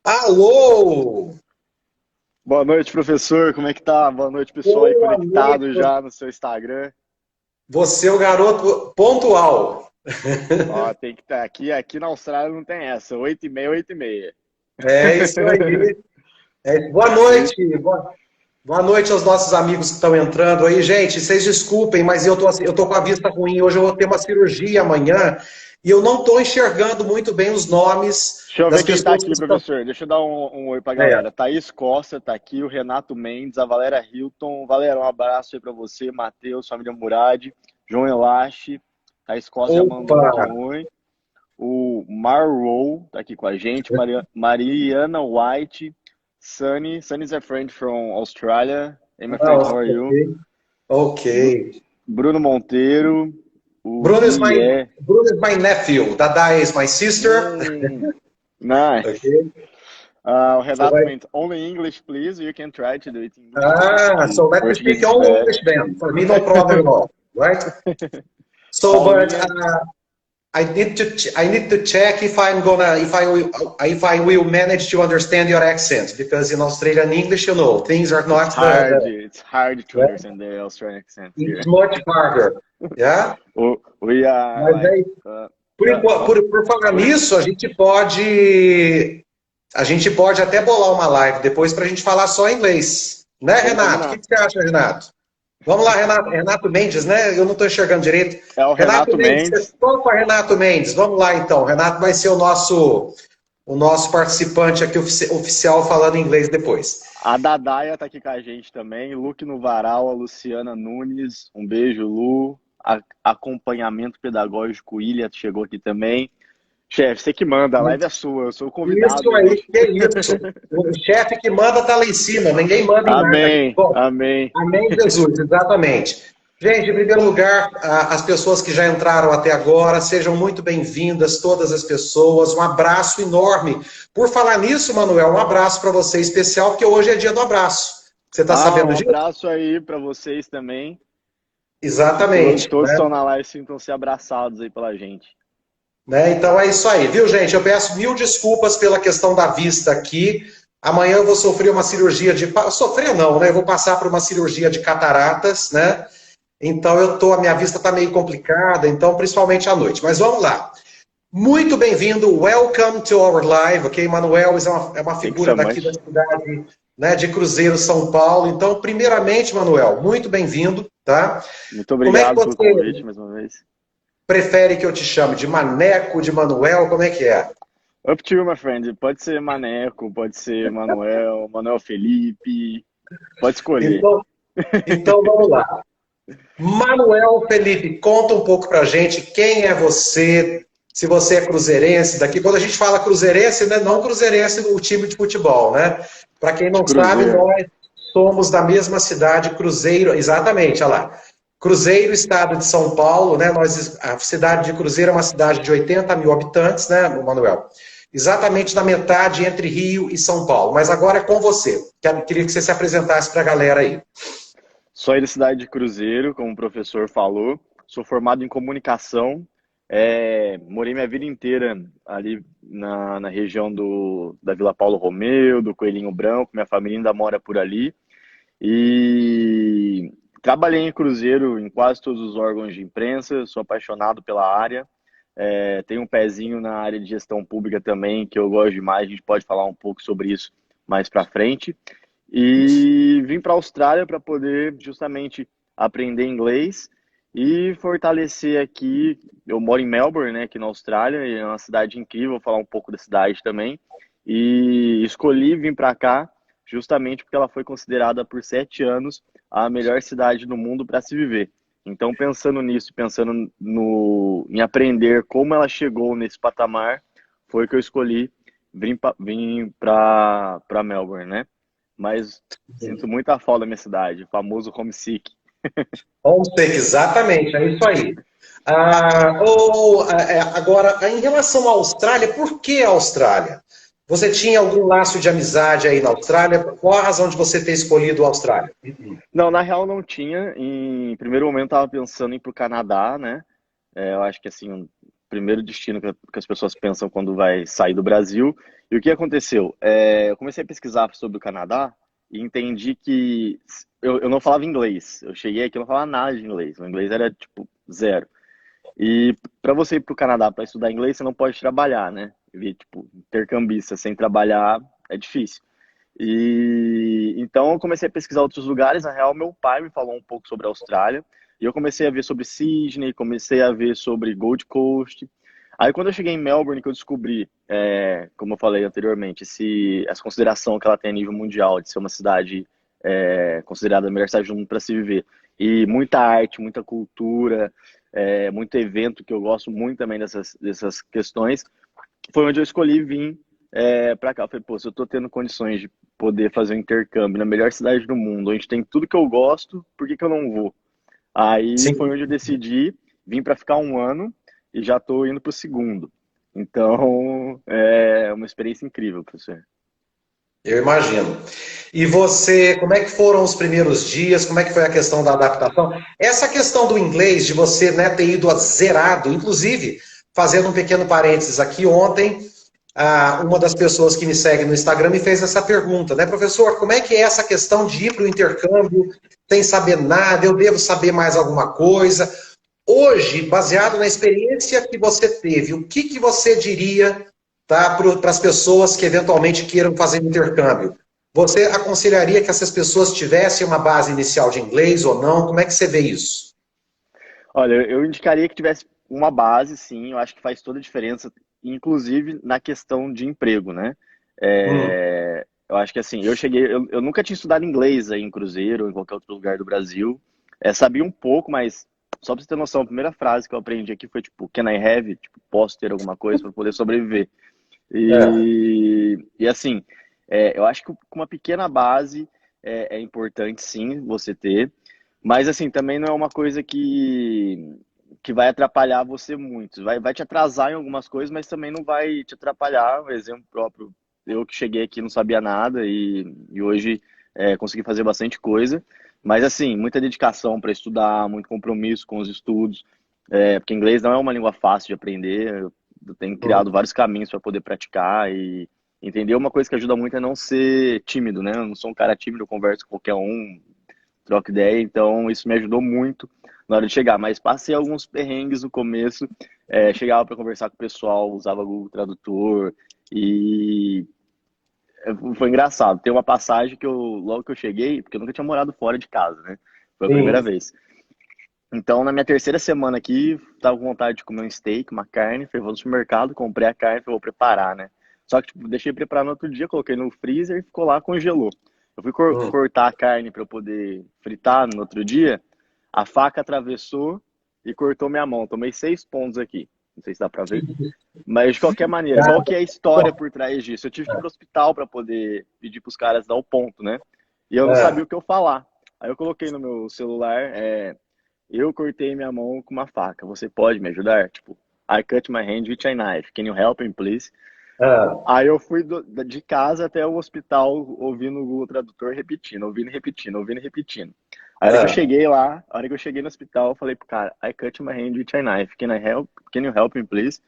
Alô! Boa noite, professor. Como é que tá? Boa noite, pessoal aí Boa noite. conectado já no seu Instagram. Você é o garoto pontual. Ó, tem que estar aqui na Austrália não tem essa. 8h30, 8h30. É isso aí. Boa E- noite. Boa noite aos nossos amigos que estão entrando aí. Gente, vocês desculpem, mas eu tô com a vista ruim. Hoje eu vou ter uma cirurgia amanhã e eu não estou enxergando muito bem os nomes Deixa eu das ver quem tá pessoas que aqui, estão. professor. Deixa eu dar um oi pra É. galera. Thaís Costa tá aqui, o Renato Mendes, a Valéria Hilton. Valera, um abraço aí pra você, Matheus, família Murad, João Elache. Thaís Costa já mandou Opa! um oi. O Marrow tá aqui com a gente, Mariana White, Sunny's a friend from Australia. Hey, my Ah, friend, how are you? ok. Ok. Bruno Monteiro, o Bruno is my, Guié. Bruno is my nephew. Dada is my sister. Nice. Ok. O Você Renato vai. Mendes, only English, please. You can try to do it in English too, So porque let me português speak is only bad. English then. For me, no problem at all, right? So, but Paulinha, I need to check if I'm gonna if I will manage to understand your accent because in Australian English, things are it's not hard. It's hard to yeah, understand the Australian accent it's here. much harder, yeah. We are Mas like, aí, yeah, por falar nisso, a gente pode até bolar uma live depois para a gente falar só inglês, né, vamos Renato? O combinar. que você acha, Renato? Vamos lá, Renato, Renato Mendes, né? Eu não estou enxergando direito. É o Renato Renato Mendes, você Mendes. topa, Renato Mendes? Vamos lá, então. Renato vai ser o nosso participante aqui oficial falando inglês depois. A Dadaia tá aqui com a gente também. Luke no Varal, a Luciana Nunes. Um beijo, Lu. Acompanhamento pedagógico, Ilha chegou aqui também. Chefe, você que manda, a live é sua. Eu sou o convidado Isso aí, hoje. que isso. O chefe que manda tá lá em cima, ninguém manda em nada aqui. Amém, Bom, amém. amém, Jesus, exatamente. Gente, em primeiro lugar, as pessoas que já entraram até agora, sejam muito bem-vindas, todas as pessoas. Um abraço enorme. Por falar nisso, Manuel, um abraço para você especial, porque hoje é dia do abraço. Você está sabendo Um disso? abraço aí para vocês também. Que todos, Exatamente. todos estão na live sintam-se abraçados aí pela gente. Né? Então é isso aí, viu, gente? Eu peço mil desculpas pela questão da vista aqui. Amanhã eu vou sofrer uma cirurgia de. Sofrer não, né? Eu vou passar por uma cirurgia de cataratas, né? Então a minha vista está meio complicada, então principalmente à noite. Mas vamos lá. Muito bem-vindo, welcome to our live, ok? Manuel é uma Thanks figura so daqui da much. cidade, né, de Cruzeiro, São Paulo. Então, primeiramente, Manuel, muito bem-vindo, tá? Muito Como é que obrigado pelo você convite mais uma vez. prefere que eu te chame? De Maneco, de Manuel? Como é que é? Up to you, my friend. Pode ser Maneco, pode ser Manuel, Manuel Felipe. Pode escolher. Então, então vamos lá. Manuel Felipe, conta um pouco pra gente quem é você, se você é cruzeirense daqui. Quando a gente fala cruzeirense, né, não cruzeirense o time de futebol, né? Para quem De não sabe, Cruzeiro. nós somos da mesma cidade, Cruzeiro, exatamente, olha lá. Cruzeiro, estado de São Paulo, né? A cidade de Cruzeiro é uma cidade de 80 mil habitantes, né, Manuel? Exatamente na metade entre Rio e São Paulo. Mas agora é com você. Queria que você se apresentasse para a galera aí. Sou aí da cidade de Cruzeiro, como o professor falou. Sou formado em comunicação. Morei minha vida inteira ali na região da Vila Paulo Romeu, do Coelhinho Branco. Minha família ainda mora por ali. E trabalhei em Cruzeiro em quase todos os órgãos de imprensa. Sou apaixonado pela área. Tenho um pezinho na área de gestão pública também, que eu gosto demais. A gente pode falar um pouco sobre isso mais para frente. E vim para a Austrália para poder justamente aprender inglês e fortalecer aqui. Eu moro em Melbourne, né, aqui na Austrália, e é uma cidade incrível, vou falar um pouco da cidade também. E escolhi vir para cá justamente porque ela foi considerada por 7 anos a melhor cidade do mundo para se viver. Então, pensando nisso, pensando em aprender como ela chegou nesse patamar, foi que eu escolhi vir para Melbourne, né? Mas sinto muita falta da minha cidade, o famoso homesick. Homesick, exatamente, é isso aí. Agora, em relação à Austrália, por que a Austrália? Você tinha algum laço de amizade aí na Austrália? Qual a razão de você ter escolhido a Austrália? Não, na real não tinha. Em primeiro momento eu estava pensando em ir para o Canadá, né? Eu acho que assim, primeiro destino que as pessoas pensam quando vai sair do Brasil. E o que aconteceu? Eu comecei a pesquisar sobre o Canadá e entendi que eu não falava inglês. Eu cheguei aqui e não falava nada de inglês. O inglês era, tipo, zero. E para você ir para o Canadá para estudar inglês, você não pode trabalhar, né? E, tipo, intercambista sem trabalhar é difícil. E então eu comecei a pesquisar outros lugares. Na real, meu pai me falou um pouco sobre a Austrália. E eu comecei a ver sobre Sydney, comecei a ver sobre Gold Coast. Aí quando eu cheguei em Melbourne, que eu descobri, como eu falei anteriormente, essa consideração que ela tem a nível mundial de ser uma cidade considerada a melhor cidade do mundo para se viver. E muita arte, muita cultura, muito evento, que eu gosto muito também dessas questões. Foi onde eu escolhi vir para cá. Eu falei, pô, se eu tô tendo condições de poder fazer um intercâmbio na melhor cidade do mundo, onde tem tudo que eu gosto, por que que eu não vou? Aí foi Sim. onde eu decidi, vim para ficar um ano e já estou indo para o segundo. Então, é uma experiência incrível, professor. Eu imagino. E você, como é que foram os primeiros dias? Como é que foi a questão da adaptação? Essa questão do inglês, de você, né, ter ido a zerado, inclusive, fazendo um pequeno parênteses aqui, ontem, uma das pessoas que me segue no Instagram me fez essa pergunta, né, professor, como é que é essa questão de ir para o intercâmbio sem saber nada? Eu devo saber mais alguma coisa? Hoje, baseado na experiência que você teve, o que que você diria, tá, para as pessoas que eventualmente queiram fazer intercâmbio? Você aconselharia que essas pessoas tivessem uma base inicial de inglês ou não? Como é que você vê isso? Olha, eu indicaria que tivesse uma base, sim, eu acho que faz toda a diferença, inclusive na questão de emprego, né? Hum, Eu acho que assim, eu nunca tinha estudado inglês aí em Cruzeiro ou em qualquer outro lugar do Brasil. Sabia um pouco, mas só pra você ter noção, a primeira frase que eu aprendi aqui foi tipo, can I have? Tipo, posso ter alguma coisa para poder sobreviver. é, E assim, eu acho que com uma pequena base é importante sim você ter, mas assim, também não é uma coisa que vai atrapalhar você muito. Vai te atrasar em algumas coisas, mas também não vai te atrapalhar. Um exemplo próprio, eu que cheguei aqui não sabia nada e hoje consegui fazer bastante coisa, mas assim, muita dedicação para estudar, muito compromisso com os estudos, porque inglês não é uma língua fácil de aprender. Eu tenho criado hum, vários caminhos para poder praticar e entender. Uma coisa que ajuda muito é não ser tímido, né? Eu não sou um cara tímido, eu converso com qualquer um, troco ideia, então isso me ajudou muito na hora de chegar. Mas passei alguns perrengues no começo, chegava para conversar com o pessoal, usava Google Tradutor e foi engraçado. Tem uma passagem que logo que eu cheguei, porque eu nunca tinha morado fora de casa, né? Foi a primeira sim. vez. Então, na minha terceira semana aqui, tava com vontade de comer um steak, uma carne, falei, vou no supermercado, comprei a carne, falei, vou preparar, né? Só que, tipo, deixei preparar no outro dia, coloquei no freezer e ficou lá, congelou. Eu fui Hum. cortar a carne para eu poder fritar no outro dia, a faca atravessou e cortou minha mão. Tomei 6 pontos aqui. Não sei se dá pra ver. Mas, de qualquer maneira, qual que é a história por trás disso? Eu tive que ir pro hospital para poder pedir pros caras dar o ponto, né? E eu não sabia É, o que eu falar. Aí eu coloquei no meu celular, eu cortei minha mão com uma faca. Você pode me ajudar? Tipo, I cut my hand with a knife. Can you help me, please? é, Aí eu fui de casa até o hospital ouvindo o Google Tradutor repetindo, ouvindo e repetindo, ouvindo e repetindo. A hora que eu é, cheguei lá, a hora que eu cheguei no hospital, eu falei pro cara, I cut my hand with a knife. Can you help me, please?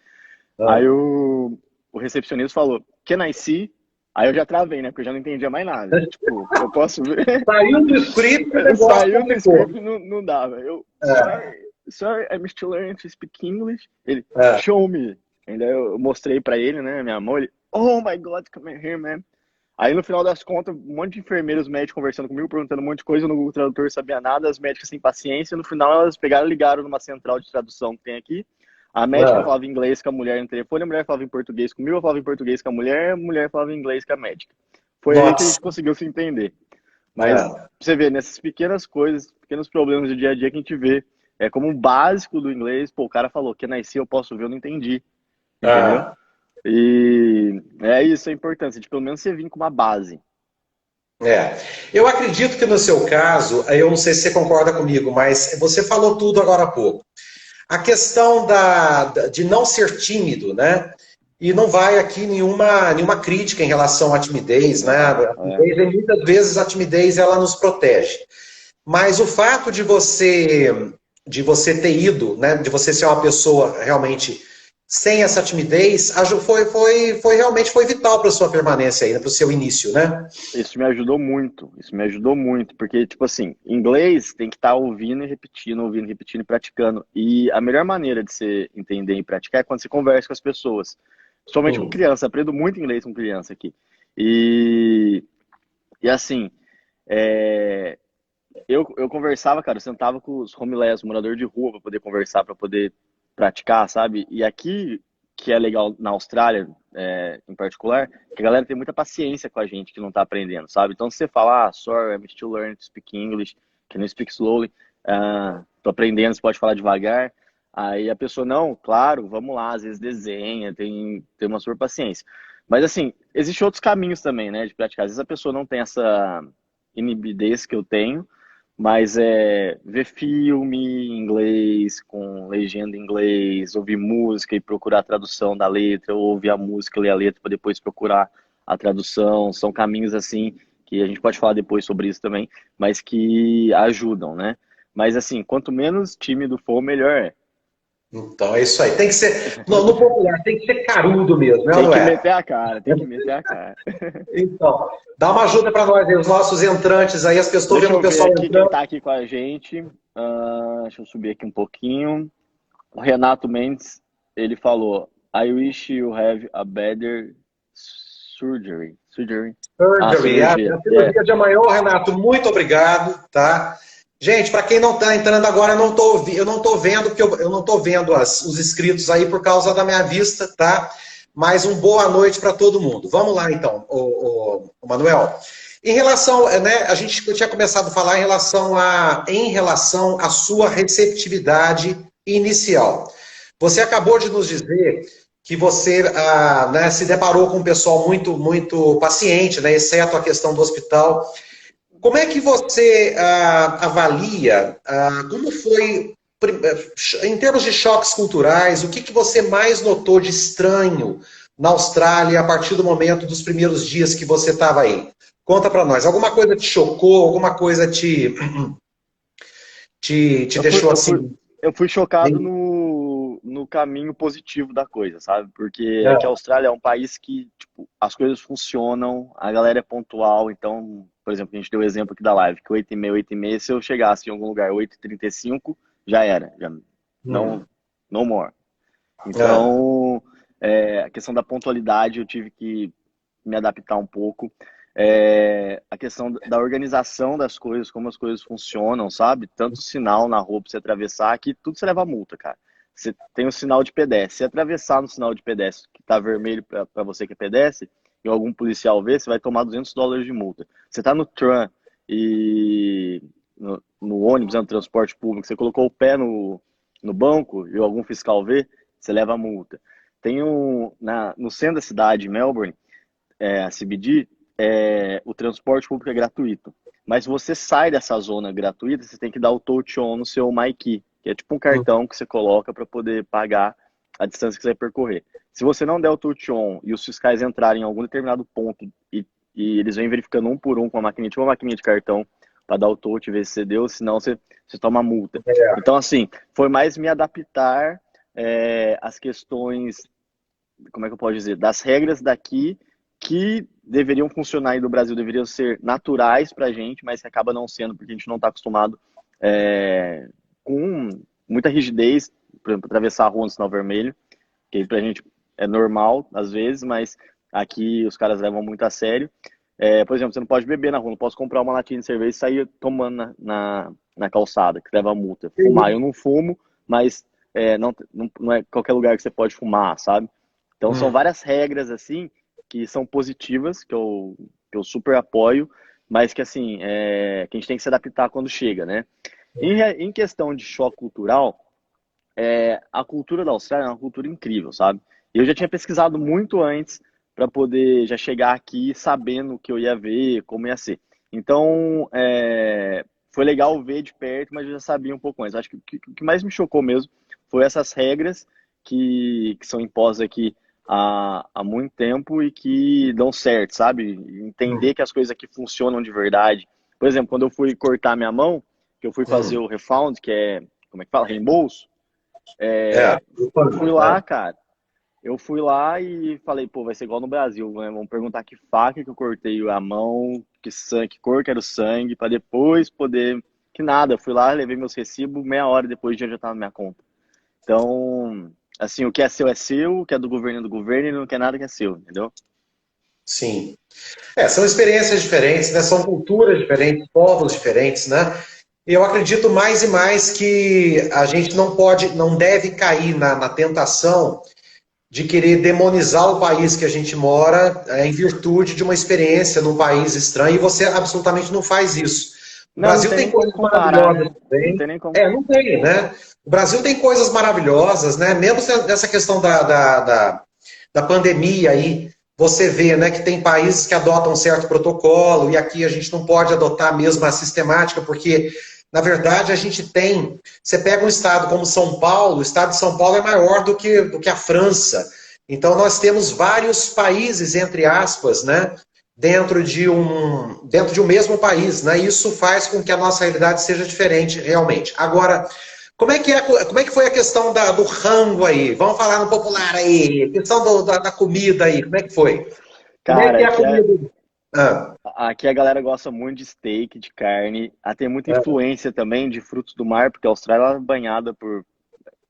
Aí é. o recepcionista falou, Can I see? Aí eu já travei, né? Porque eu já não entendia mais nada. Tipo, eu posso ver? Saiu do script, o negócio Saiu no complicou. script e não dava. É, Sorry, I'm still learning to speak English. Ele, é, show me. Ainda eu mostrei pra ele, né, minha mão. Ele, oh my God, come here, man. Aí no final das contas, um monte de enfermeiros, médicos conversando comigo, perguntando um monte de coisa. No Google Tradutor sabia nada, as médicas sem paciência. No final elas pegaram e ligaram numa central de tradução que tem aqui. A médica é. falava inglês com a mulher no telefone, a mulher falava em português comigo, eu falava em português com a mulher falava inglês com a médica. Foi aí que a Nossa. gente conseguiu se entender. Mas É, você vê, nessas pequenas coisas, pequenos problemas do dia a dia que a gente vê, como um básico do inglês, pô, o cara falou que nasci, eu posso ver, eu não entendi, entendeu? é. E é isso, a importância de pelo menos você vir com uma base. É. Eu acredito que no seu caso, eu não sei se você concorda comigo, mas você falou tudo agora há pouco. A questão de não ser tímido, né? E não vai aqui nenhuma crítica em relação à timidez, né? Não, A timidez, muitas vezes a timidez ela nos protege. Mas o fato de você ter ido, né? De você ser uma pessoa realmente sem essa timidez, foi realmente foi vital para sua permanência aí, para o seu início, né? Isso me ajudou muito, porque, tipo assim, inglês tem que estar ouvindo, repetindo e praticando. E a melhor maneira de você entender e praticar é quando você conversa com as pessoas. Somente com criança, aprendo muito inglês com criança aqui. E, e assim, é, eu conversava, cara, eu sentava com os homeless, morador de rua, para poder conversar, para poder praticar, sabe? E aqui, que é legal na Austrália, em particular, que a galera tem muita paciência com a gente que não tá aprendendo, sabe? Então, se você falar, sorry, I'm still learning to speak English, can you speak slowly? Tô aprendendo, você pode falar devagar. Aí a pessoa, não, claro, vamos lá, às vezes desenha, tem uma super paciência. Mas, assim, existem outros caminhos também, né, de praticar. Às vezes a pessoa não tem essa inibidez que eu tenho, mas ver filme em inglês, com legenda em inglês, ouvir música e procurar a tradução da letra, ou ouvir a música e ler a letra para depois procurar a tradução, são caminhos assim que a gente pode falar depois sobre isso também, mas que ajudam, né? Mas assim, quanto menos tímido for, melhor é. Então é isso aí. Tem que ser, no popular, tem que ser carudo mesmo, né, Tem não que é? meter a cara, tem que meter a cara. Então, dá uma ajuda para nós aí, os nossos entrantes aí, as pessoas, estou Deixa vendo o eu ver pessoal aqui quem entrando. tá aqui com a gente. Deixa eu subir aqui um pouquinho. O Renato Mendes, ele falou: I wish you have a better surgery. Surgery. Ah, Surgery, cirurgia. a cirurgia de amanhã, ô, Renato, muito obrigado, tá? Gente, para quem não está entrando agora, eu não tô vendo, porque eu não tô vendo os inscritos aí por causa da minha vista, tá? Mas boa noite para todo mundo. Vamos lá, então, o Manuel. Em relação, né, a gente tinha começado a falar em relação à sua receptividade inicial. Você acabou de nos dizer que você né, se deparou com um pessoal muito paciente, né, exceto a questão do hospital. Como é que você avalia, como foi, em termos de choques culturais, o que você mais notou de estranho na Austrália a partir do momento dos primeiros dias que você estava aí? Conta para nós. Alguma coisa te chocou? Alguma coisa te Eu fui, deixou eu fui, assim? eu fui chocado Bem... no caminho positivo da coisa, sabe? Porque aqui a Austrália é um país que, tipo, as coisas funcionam, a galera é pontual, então, por exemplo, a gente deu o exemplo aqui da live, que 8h30, 8h30, se eu chegasse em algum lugar 8h35, já era, já não, no more. Ah, Então, a questão da pontualidade eu tive que me adaptar um pouco. A questão da organização das coisas, como as coisas funcionam, sabe? Tanto sinal na rua pra você atravessar, que tudo você leva multa, cara. Você tem o sinal de pedestre. Se atravessar no sinal de pedestre que tá vermelho para você que é pedestre, e algum policial ver, você vai tomar $200 de multa. Você tá no tram e no ônibus, no transporte público, você colocou o pé no banco e algum fiscal vê, você leva a multa. Tem no centro da cidade, Melbourne, a CBD, o transporte público é gratuito. Mas se você sai dessa zona gratuita, você tem que dar o touch on no seu MyKey, que é tipo um cartão que você coloca para poder pagar a distância que você vai percorrer. Se você não der o touch on e os fiscais entrarem em algum determinado ponto e eles vêm verificando um por um com a maquininha, tipo uma maquininha de cartão, para dar o touch, ver se você deu, senão você toma multa. Então, assim, foi mais me adaptar às questões, como é que eu posso dizer, das regras daqui que deveriam funcionar aí do Brasil, deveriam ser naturais pra gente, mas que acaba não sendo, porque a gente não está acostumado com muita rigidez, por exemplo, atravessar a rua no sinal vermelho, que pra gente é normal às vezes, mas aqui os caras levam muito a sério. Por exemplo, você não pode beber na rua, não posso comprar uma latinha de cerveja e sair tomando na calçada, que leva multa. Fumar, eu não fumo, mas não é qualquer lugar que você pode fumar, sabe? Então são várias regras assim que são positivas, que eu super apoio, mas que assim, que a gente tem que se adaptar quando chega, né? Em questão de choque cultural, a cultura da Austrália é uma cultura incrível, sabe? Eu já tinha pesquisado muito antes para poder já chegar aqui sabendo o que eu ia ver, como ia ser. Então, foi legal ver de perto, mas eu já sabia um pouco antes. Acho que o que mais me chocou mesmo foi essas regras que são impostas aqui há muito tempo e que dão certo, sabe? Entender que as coisas aqui funcionam de verdade. Por exemplo, quando eu fui cortar minha mão, que eu fui fazer o refund, que é, como é que fala? Reembolso. É, Eu fui lá, cara. eu fui lá e falei, pô, vai ser igual no Brasil, né? Vamos perguntar que faca que eu cortei a mão, que sangue, que cor que era o sangue, para depois poder. Que nada, fui lá, levei meus recibos, meia hora depois o dinheiro já estava na minha conta. Então, assim, o que é seu, o que é do governo, e não quer nada que é seu, entendeu? Sim. São experiências diferentes, né? São culturas diferentes, povos diferentes, né? E eu acredito mais e mais que a gente não pode, não deve cair na tentação de querer demonizar o país que a gente mora em virtude de uma experiência num país estranho, e você absolutamente não faz isso. O Não, não Brasil tem tem nem como coisas comparar, maravilhosas né? Não também. tem nem como. Não tem, né? O Brasil tem coisas maravilhosas, né? Mesmo nessa questão da pandemia aí, você vê, né, que tem países que adotam um certo protocolo, e aqui a gente não pode adotar a mesma sistemática, porque, na verdade, a gente tem. Você pega um estado como São Paulo, o estado de São Paulo é maior do que a França. Então, nós temos vários países, entre aspas, né, dentro de um mesmo país, né? Isso faz com que a nossa realidade seja diferente, realmente. Agora, como é que foi a questão do rango aí? Vamos falar no popular aí. Questão da comida aí, como é que foi? Como é Cara, que é a comida? Ah, aqui a galera gosta muito de steak, de carne. Tem muita é, influência também de frutos do mar, porque a Austrália ela é banhada por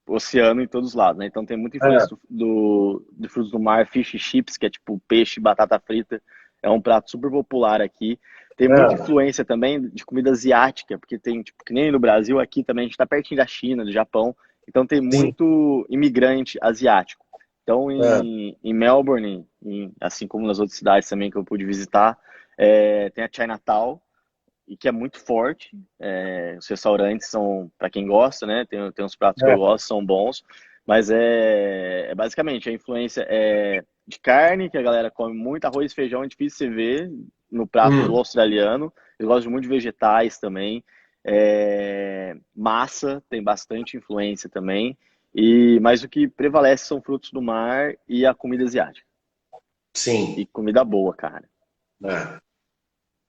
oceano em todos os lados, né? Então tem muita influência é, de frutos do mar, fish and chips, que é tipo peixe, batata frita. É um prato super popular aqui. Tem muita é, influência também de comida asiática, porque tem, tipo, que nem no Brasil, aqui também a gente está pertinho da China, do Japão. Então tem sim, muito imigrante asiático. Então é, em Melbourne, assim como nas outras cidades também que eu pude visitar, tem a Chinatown, e que é muito forte. Os restaurantes são, para quem gosta, né? Tem uns pratos que eu é, gosto, são bons, mas basicamente a influência é de carne, que a galera come muito, arroz e feijão é difícil você ver no prato do hum, australiano. Eu gosto muito de vegetais também. Massa tem bastante influência também. Mas o que prevalece são frutos do mar e a comida asiática. sim. E comida boa, cara. É.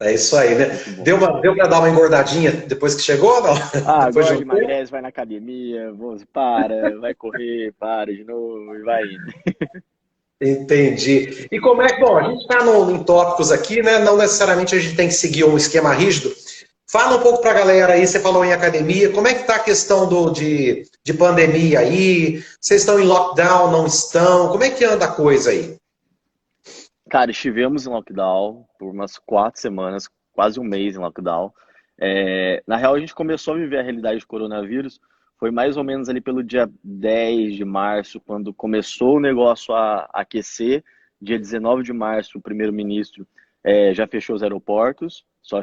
É isso aí, né? Muito bom. Deu para dar uma engordadinha depois que chegou ou não? Depois de Agora um tempo? emagrece, vai na academia, para, vai correr, para de novo e vai indo. Entendi. E como é que, bom, a gente está em tópicos aqui, né? Não necessariamente a gente tem que seguir um esquema rígido. Fala um pouco para a galera aí, você falou em academia, como é que está a questão de pandemia aí? Vocês estão em lockdown, não estão? Como é que anda a coisa aí? Cara, estivemos em lockdown por umas 4 semanas, quase um mês em lockdown. Na real, a gente começou a viver a realidade do coronavírus, foi mais ou menos ali pelo dia 10 de março, quando começou o negócio a aquecer. Dia 19 de março, o primeiro-ministro já fechou os aeroportos, só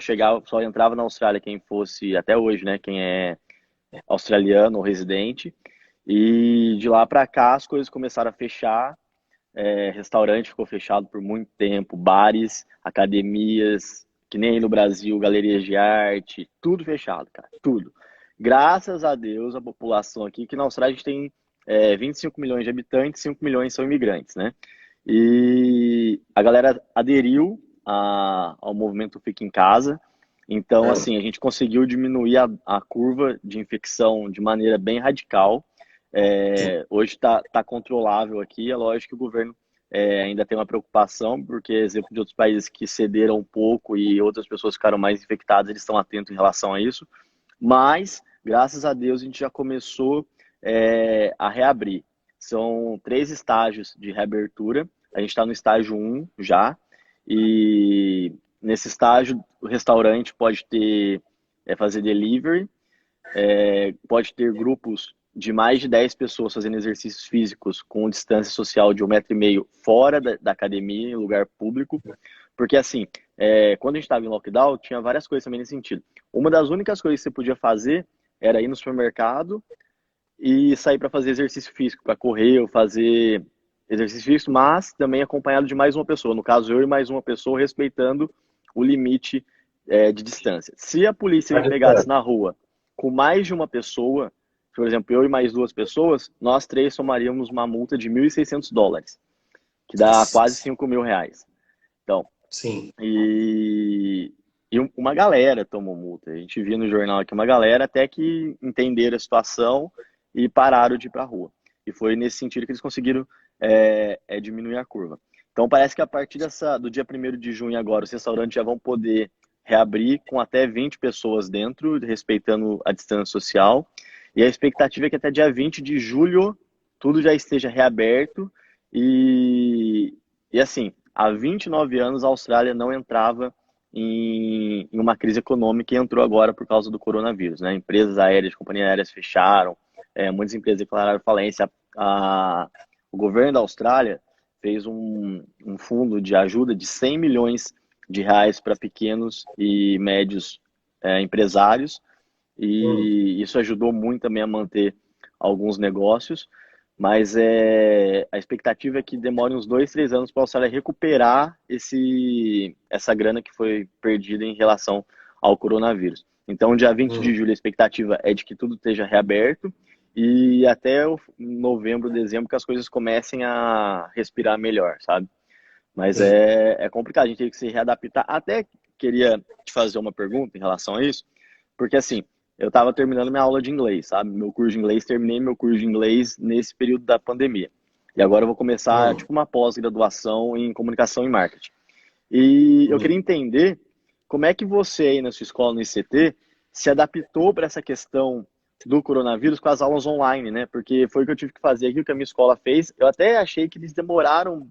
entrava na Austrália quem fosse, até hoje, né, quem é australiano ou residente. E de lá para cá as coisas começaram a fechar. Restaurante ficou fechado por muito tempo, bares, academias, que nem aí no Brasil, galerias de arte, tudo fechado, cara, tudo. Graças a Deus, a população aqui, que na Austrália a gente tem 25 milhões de habitantes, 5 milhões são imigrantes, né? E a galera aderiu ao movimento Fica em Casa. Então, É, assim, a gente conseguiu diminuir a curva de infecção de maneira bem radical. Hoje está controlável aqui. É lógico que o governo ainda tem uma preocupação, porque exemplo de outros países que cederam um pouco e outras pessoas ficaram mais infectadas, eles estão atentos em relação a isso. Mas, graças a Deus, a gente já começou a reabrir. São 3 estágios de reabertura. A gente está no estágio 1 já. E nesse estágio, o restaurante pode fazer delivery, pode ter grupos de mais de 10 pessoas fazendo exercícios físicos com distância social de 1,5 m fora da academia, em lugar público. Porque, assim, quando a gente estava em lockdown, tinha várias coisas também nesse sentido. Uma das únicas coisas que você podia fazer era ir no supermercado e sair para fazer exercício físico, para correr ou fazer exercício físico, mas também acompanhado de mais uma pessoa. No caso, eu e mais uma pessoa, respeitando o limite de distância. Se a polícia à me pegasse distância. na rua com mais de uma pessoa, por exemplo, eu e mais 2 pessoas, nós 3 somaríamos uma multa de US$ 1.600, que dá quase Nossa, R$ 5.000. Então, sim. e uma galera tomou multa. A gente via no jornal aqui uma galera até que entenderam a situação e pararam de ir para a rua. E foi nesse sentido que eles conseguiram é diminuir a curva. Então parece que a partir do dia 1º de junho agora, os restaurantes já vão poder reabrir com até 20 pessoas dentro, respeitando a distância social. E a expectativa é que até dia 20 de julho tudo já esteja reaberto. E assim, há 29 anos a Austrália não entrava em uma crise econômica e entrou agora por causa do coronavírus, né? Empresas aéreas, companhias aéreas fecharam, muitas empresas declararam falência. O governo da Austrália fez um fundo de ajuda de 100 milhões de reais para pequenos e médios empresários, e isso ajudou muito também a manter alguns negócios, mas a expectativa é que demore uns 2, 3 anos para a Austrália recuperar essa grana que foi perdida em relação ao coronavírus. Então, dia 20 de julho, a expectativa é de que tudo esteja reaberto e até novembro, dezembro, que as coisas comecem a respirar melhor, sabe? Mas é complicado, a gente tem que se readaptar. Até queria te fazer uma pergunta em relação a isso, porque assim, eu estava terminando minha aula de inglês, sabe? Meu curso de inglês, terminei meu curso de inglês nesse período da pandemia. E agora eu vou começar, tipo, uma pós-graduação em comunicação e marketing. E eu queria entender como é que você aí na sua escola, no ICT, se adaptou para essa questão do coronavírus com as aulas online, né? Porque foi o que eu tive que fazer aqui, o que a minha escola fez. Eu até achei que eles demoraram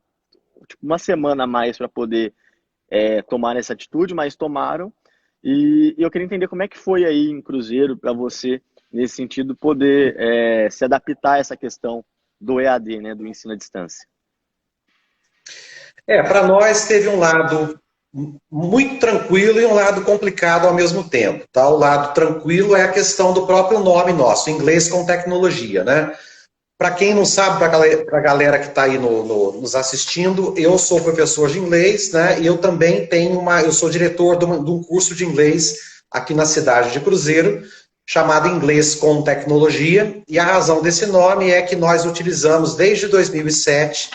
tipo, uma semana a mais para poder tomar essa atitude, mas tomaram. E eu queria entender como é que foi aí em Cruzeiro para você, nesse sentido, poder se adaptar a essa questão do EAD, né, do ensino à distância. Para nós teve um lado muito tranquilo e um lado complicado ao mesmo tempo. Tá? O lado tranquilo é a questão do próprio nome nosso, inglês com tecnologia, né? Para quem não sabe, para a galera que está aí nos assistindo, eu sou professor de inglês, né? E eu também eu sou diretor de um curso de inglês aqui na cidade de Cruzeiro, chamado Inglês com Tecnologia. E a razão desse nome é que nós utilizamos desde 2007.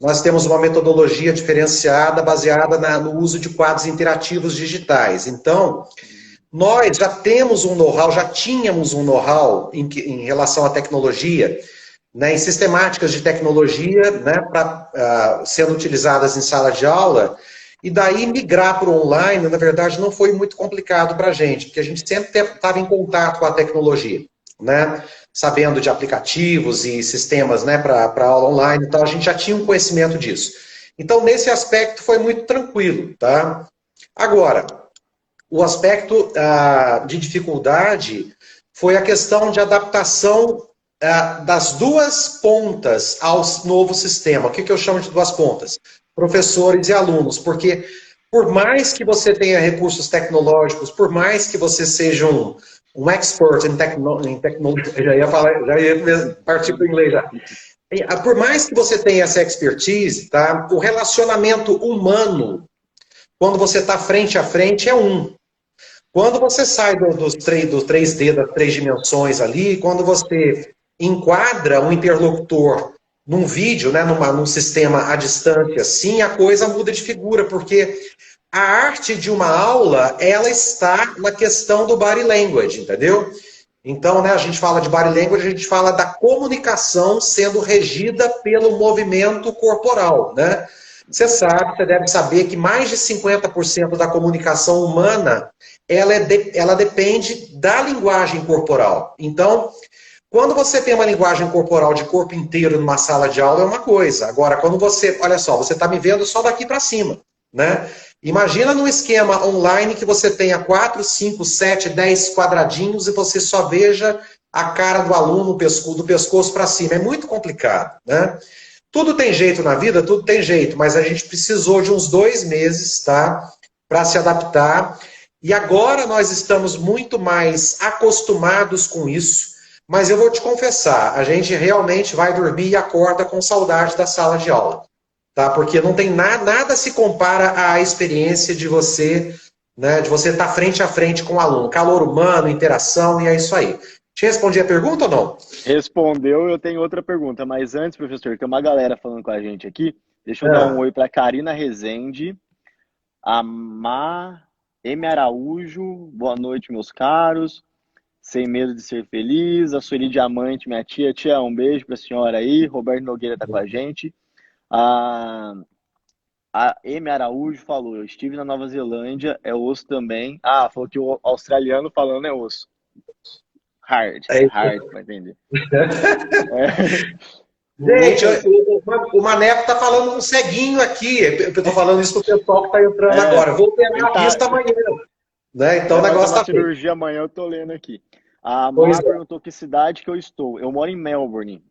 Nós temos uma metodologia diferenciada baseada no uso de quadros interativos digitais. Então, nós já temos um know-how, já tínhamos um know-how em relação à tecnologia, né, em sistemáticas de tecnologia, né, sendo utilizadas em sala de aula, e daí migrar para o online, na verdade, não foi muito complicado para a gente, porque a gente sempre estava em contato com a tecnologia, né, sabendo de aplicativos e sistemas, né, para aula online, então a gente já tinha um conhecimento disso. Então, nesse aspecto, foi muito tranquilo, tá? Agora, o aspecto de dificuldade foi a questão de adaptação das duas pontas ao novo sistema. O que eu chamo de duas pontas? Professores e alunos, porque por mais que você tenha recursos tecnológicos, por mais que você seja um expert em tecnologia, já ia partir para o inglês já. Por mais que você tenha essa expertise, tá? O relacionamento humano, quando você está frente a frente, é um. Quando você sai do 3D, das três dimensões ali, quando você enquadra um interlocutor num vídeo, né, num sistema à distância, sim, a coisa muda de figura, porque a arte de uma aula, ela está na questão do body language, entendeu? Então, né, a gente fala de body language, a gente fala da comunicação sendo regida pelo movimento corporal, né? Você deve saber que mais de 50% da comunicação humana, ela depende da linguagem corporal. Então, quando você tem uma linguagem corporal de corpo inteiro numa sala de aula, é uma coisa. Agora, quando olha só, você está me vendo só daqui para cima, né? Imagina num esquema online que você tenha 4, 5, 7, 10 quadradinhos e você só veja a cara do aluno do pescoço para cima. É muito complicado, né? Tudo tem jeito na vida, tudo tem jeito, mas a gente precisou de uns 2 meses, tá? Para se adaptar. E agora nós estamos muito mais acostumados com isso. Mas eu vou te confessar, a gente realmente vai dormir e acorda com saudade da sala de aula. Tá? Porque não tem nada se compara à experiência de você, né, de você estar frente a frente com o aluno. Calor humano, interação, e é isso aí. Te respondi a pergunta ou não? Respondeu, eu tenho outra pergunta, mas antes, professor, tem uma galera falando com a gente aqui. Deixa eu dar um oi para Karina Rezende, a M. Araújo, boa noite, meus caros. Sem Medo de Ser Feliz, a Sueli Diamante, minha tia. Tia, um beijo pra senhora aí. Roberto Nogueira tá com a gente. A, a Amy Araújo falou, eu estive na Nova Zelândia, é osso também. Ah, falou que o australiano falando é osso. Hard, É isso. hard, pra entender. Gente, o Maneco tá falando um ceguinho aqui. Eu tô falando isso pro pessoal que tá entrando agora. Eu vou operar a vista amanhã. Né? Então o negócio tá feito. Cirurgia amanhã, eu tô lendo aqui. A Pois Mar perguntou que cidade que eu estou. Eu moro em Melbourne,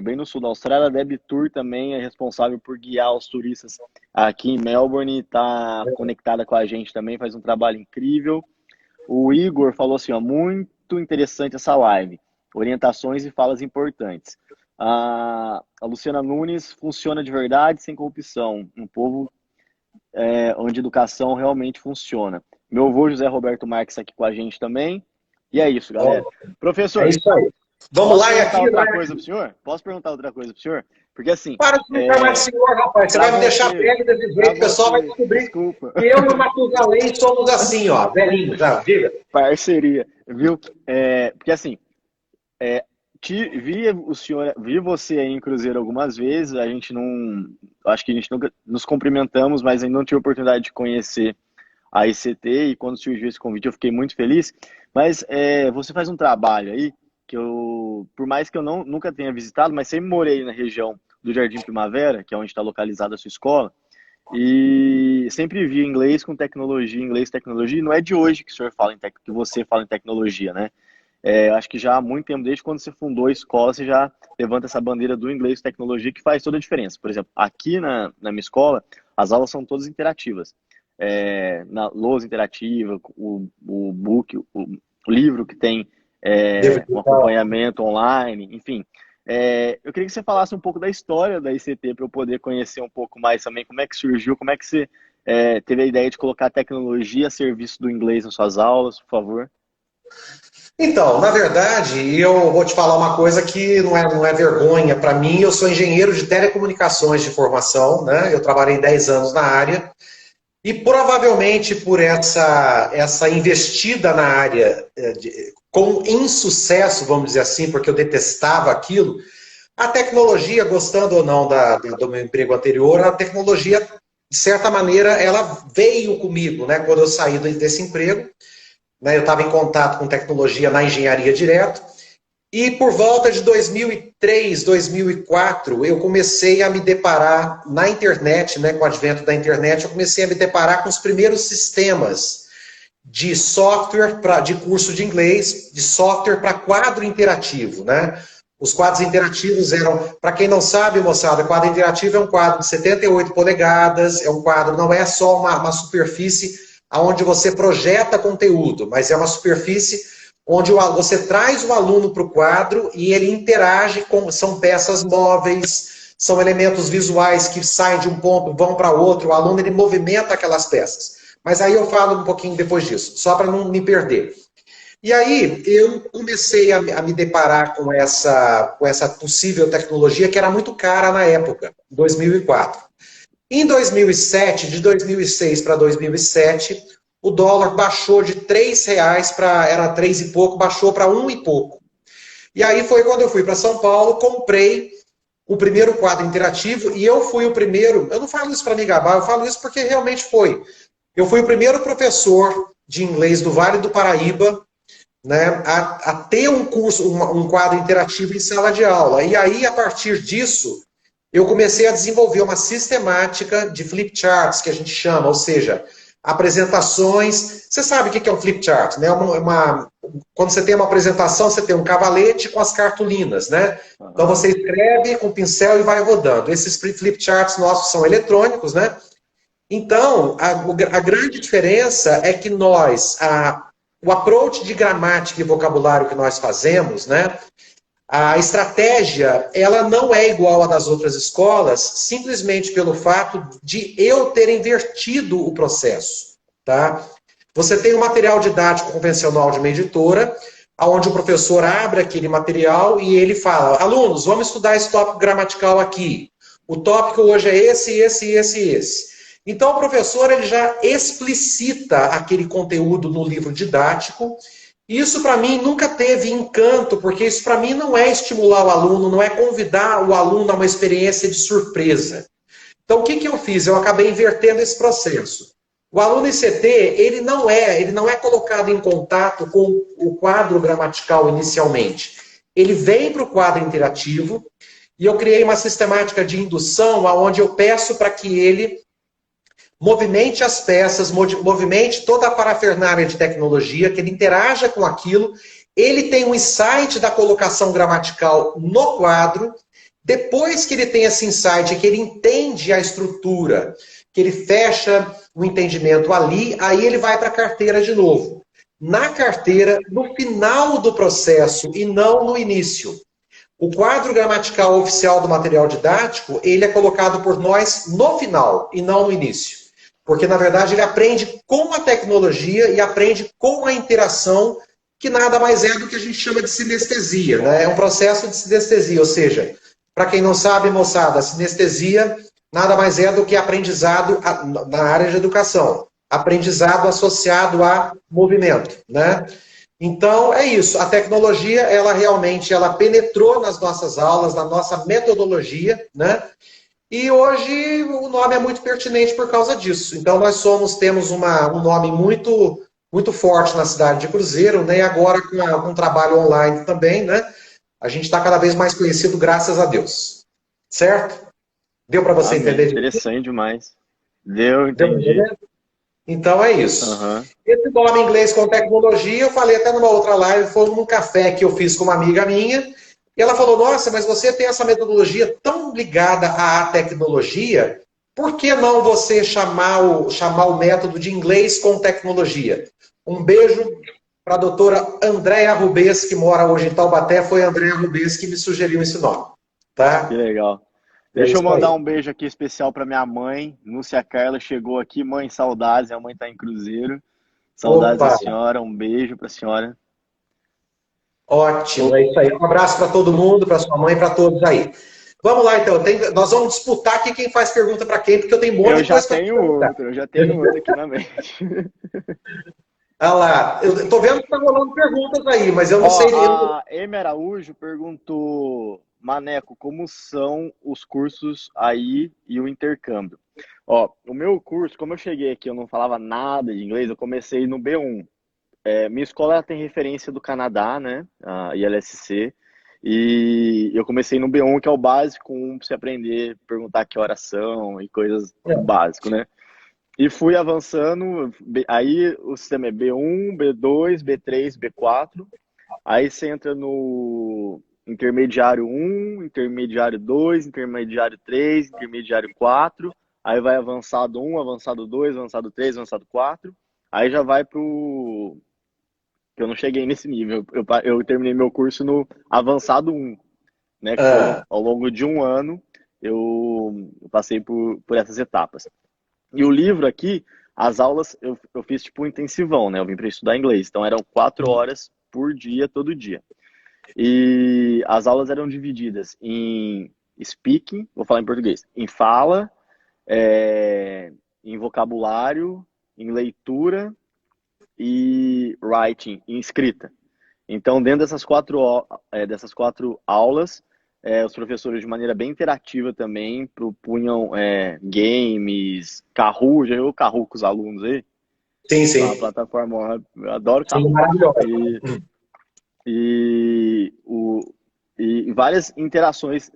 bem no sul da Austrália. A Deb Tour também é responsável por guiar os turistas aqui em Melbourne. Tá conectada com a gente também, faz um trabalho incrível. O Igor falou assim, ó, muito interessante essa live. Orientações e falas importantes. A Luciana Nunes, funciona de verdade, sem corrupção. Um povo onde educação realmente funciona. Meu avô José Roberto Marques aqui com a gente também. E é isso, galera. Professor, é isso aí. Vamos lá e aqui. Outra coisa pro senhor? Posso perguntar outra coisa pro senhor? Porque assim. Para de me chamar de senhor, rapaz. Você vai me deixar velho desse jeito. O pessoal vai descobrir. Desculpa. Que eu e o Matusalém somos assim, ó, velhinhos, já, diga. Parceria, viu? Porque assim, vi você aí em Cruzeiro algumas vezes, a gente não. Acho que a gente nunca nos cumprimentamos, mas ainda não tive a oportunidade de conhecer a ICT, e quando surgiu esse convite eu fiquei muito feliz. Mas você faz um trabalho aí que eu, por mais que eu nunca tenha visitado, mas sempre morei na região do Jardim Primavera, que é onde está localizada a sua escola, e sempre vi inglês com tecnologia, inglês tecnologia, e não é de hoje que o senhor fala que você fala em tecnologia, né? Acho que já há muito tempo, desde quando você fundou a escola, você já levanta essa bandeira do inglês tecnologia, que faz toda a diferença. Por exemplo, aqui na minha escola, as aulas são todas interativas. Na lousa interativa, o book, o livro que tem um acompanhamento online, enfim. Eu queria que você falasse um pouco da história da ICT para eu poder conhecer um pouco mais também, como é que surgiu, como é que você teve a ideia de colocar tecnologia a serviço do inglês nas suas aulas, por favor. Então, na verdade, eu vou te falar uma coisa que não é vergonha para mim. Eu sou engenheiro de telecomunicações de formação, né? Eu trabalhei 10 anos na área. E provavelmente por essa investida na área com insucesso, vamos dizer assim, porque eu detestava aquilo, a tecnologia, gostando ou não do meu emprego anterior, a tecnologia, de certa maneira, ela veio comigo, né? Quando eu saí desse emprego, né, eu estava em contato com tecnologia na engenharia direto, e por volta de 2003, 2004, eu comecei a me deparar na internet, né, com o advento da internet, eu comecei a me deparar com os primeiros sistemas de software de curso de inglês, de software para quadro interativo, né? Os quadros interativos eram, para quem não sabe, moçada, quadro interativo é um quadro de 78 polegadas, é um quadro, não é só uma superfície onde você projeta conteúdo, mas é uma superfície onde você traz o aluno para o quadro e ele interage são peças móveis, são elementos visuais que saem de um ponto, vão para outro, o aluno ele movimenta aquelas peças. Mas aí eu falo um pouquinho depois disso, só para não me perder. E aí eu comecei a me deparar com essa possível tecnologia que era muito cara na época, 2004. Em 2007, de 2006 para 2007, o dólar baixou de R$3 era 3 e pouco, baixou para 1 e pouco. E aí foi quando eu fui para São Paulo, comprei o primeiro quadro interativo e eu fui o primeiro, eu não falo isso para me gabar, eu falo isso porque realmente foi. Eu fui o primeiro professor de inglês do Vale do Paraíba, né, a ter um curso, um quadro interativo em sala de aula. E aí, a partir disso, eu comecei a desenvolver uma sistemática de flip charts, que a gente chama, ou seja, apresentações. Você sabe o que é um flip chart, né? Quando você tem uma apresentação, você tem um cavalete com as cartolinas, né? Então você escreve com pincel e vai rodando. Esses flip charts nossos são eletrônicos, né? Então, a grande diferença é que o approach de gramática e vocabulário que nós fazemos, né? A estratégia, ela não é igual à das outras escolas, simplesmente pelo fato de eu ter invertido o processo, tá? Você tem um material didático convencional de uma editora, onde o professor abre aquele material e ele fala, alunos, vamos estudar esse tópico gramatical aqui. O tópico hoje é esse. Então o professor ele já explicita aquele conteúdo no livro didático Isso para mim nunca teve encanto, porque isso para mim não é estimular o aluno, não é convidar o aluno a uma experiência de surpresa. Então o que eu fiz? Eu acabei invertendo esse processo. O aluno ICT, ele não é colocado em contato com o quadro gramatical inicialmente. Ele vem para o quadro interativo e eu criei uma sistemática de indução onde eu peço para que ele movimente as peças, movimente toda a parafernália de tecnologia, que ele interaja com aquilo, ele tem um insight da colocação gramatical no quadro, depois que ele tem esse insight, que ele entende a estrutura, que ele fecha o entendimento ali, aí ele vai para a carteira de novo. Na carteira, no final do processo e não no início. O quadro gramatical oficial do material didático, ele é colocado por nós no final e não no início. Porque, na verdade, ele aprende com a tecnologia e aprende com a interação, que nada mais é do que a gente chama de sinestesia, né? É um processo de sinestesia, ou seja, para quem não sabe, moçada, sinestesia nada mais é do que aprendizado na área de educação. Aprendizado associado a movimento, né? Então, é isso. A tecnologia, ela realmente penetrou nas nossas aulas, na nossa metodologia, né? E hoje o nome é muito pertinente por causa disso. Então nós temos um nome muito, muito forte na cidade de Cruzeiro, né? E agora com trabalho online também, né? A gente está cada vez mais conhecido, graças a Deus. Certo? Deu para você entender? Interessante demais. Entendi. Então é isso. Uhum. Esse nome em inglês com tecnologia, eu falei até numa outra live, foi num café que eu fiz com uma amiga minha. E ela falou, nossa, mas você tem essa metodologia tão ligada à tecnologia, por que não você chamar o método de inglês com tecnologia? Um beijo para a doutora Andréa Rubens, que mora hoje em Taubaté. Foi a Andréa Rubens que me sugeriu esse nome. Tá? Que legal. Deixa eu mandar um beijo aqui especial para minha mãe, Núcia Carla, chegou aqui. Mãe, saudades, minha mãe está em Cruzeiro. Saudades da senhora, um beijo para a senhora. Ótimo, é isso aí. Um abraço para todo mundo, para sua mãe, para todos aí. Vamos lá, então. Nós vamos disputar aqui quem faz pergunta para quem, porque eu tenho um monte de coisa para perguntar. Eu já tenho outro aqui na mente. Olha lá. Eu estou vendo que está rolando perguntas aí, mas eu não sei... A Emi Araújo perguntou, Maneco, como são os cursos aí e o intercâmbio? Ó, o meu curso, como eu cheguei aqui, eu não falava nada de inglês, eu comecei no B1. Minha escola tem referência do Canadá, né? A ILSC. E eu comecei no B1, que é o básico, para você aprender, perguntar que horas são e coisas básicas, né? E fui avançando, aí o sistema é B1, B2, B3, B4. Aí você entra no intermediário 1, intermediário 2, intermediário 3, intermediário 4. Aí vai avançado 1, avançado 2, avançado 3, avançado 4. Aí já vai pro... Eu não cheguei nesse nível. Eu terminei meu curso no avançado 1, né? Que ao longo de um ano eu passei por essas etapas. E o livro aqui, as aulas, eu fiz tipo um intensivão, né? Eu vim para estudar inglês. Então eram 4 horas por dia, todo dia. E as aulas eram divididas em speaking, vou falar em português, em fala, em vocabulário, em leitura e writing, em escrita. Então, dentro dessas quatro aulas, os professores, de maneira bem interativa também, propunham games, Kahoot, já viu o Kahoot com os alunos aí? Sim, sim. Uma plataforma, eu adoro Kahoot. E várias interações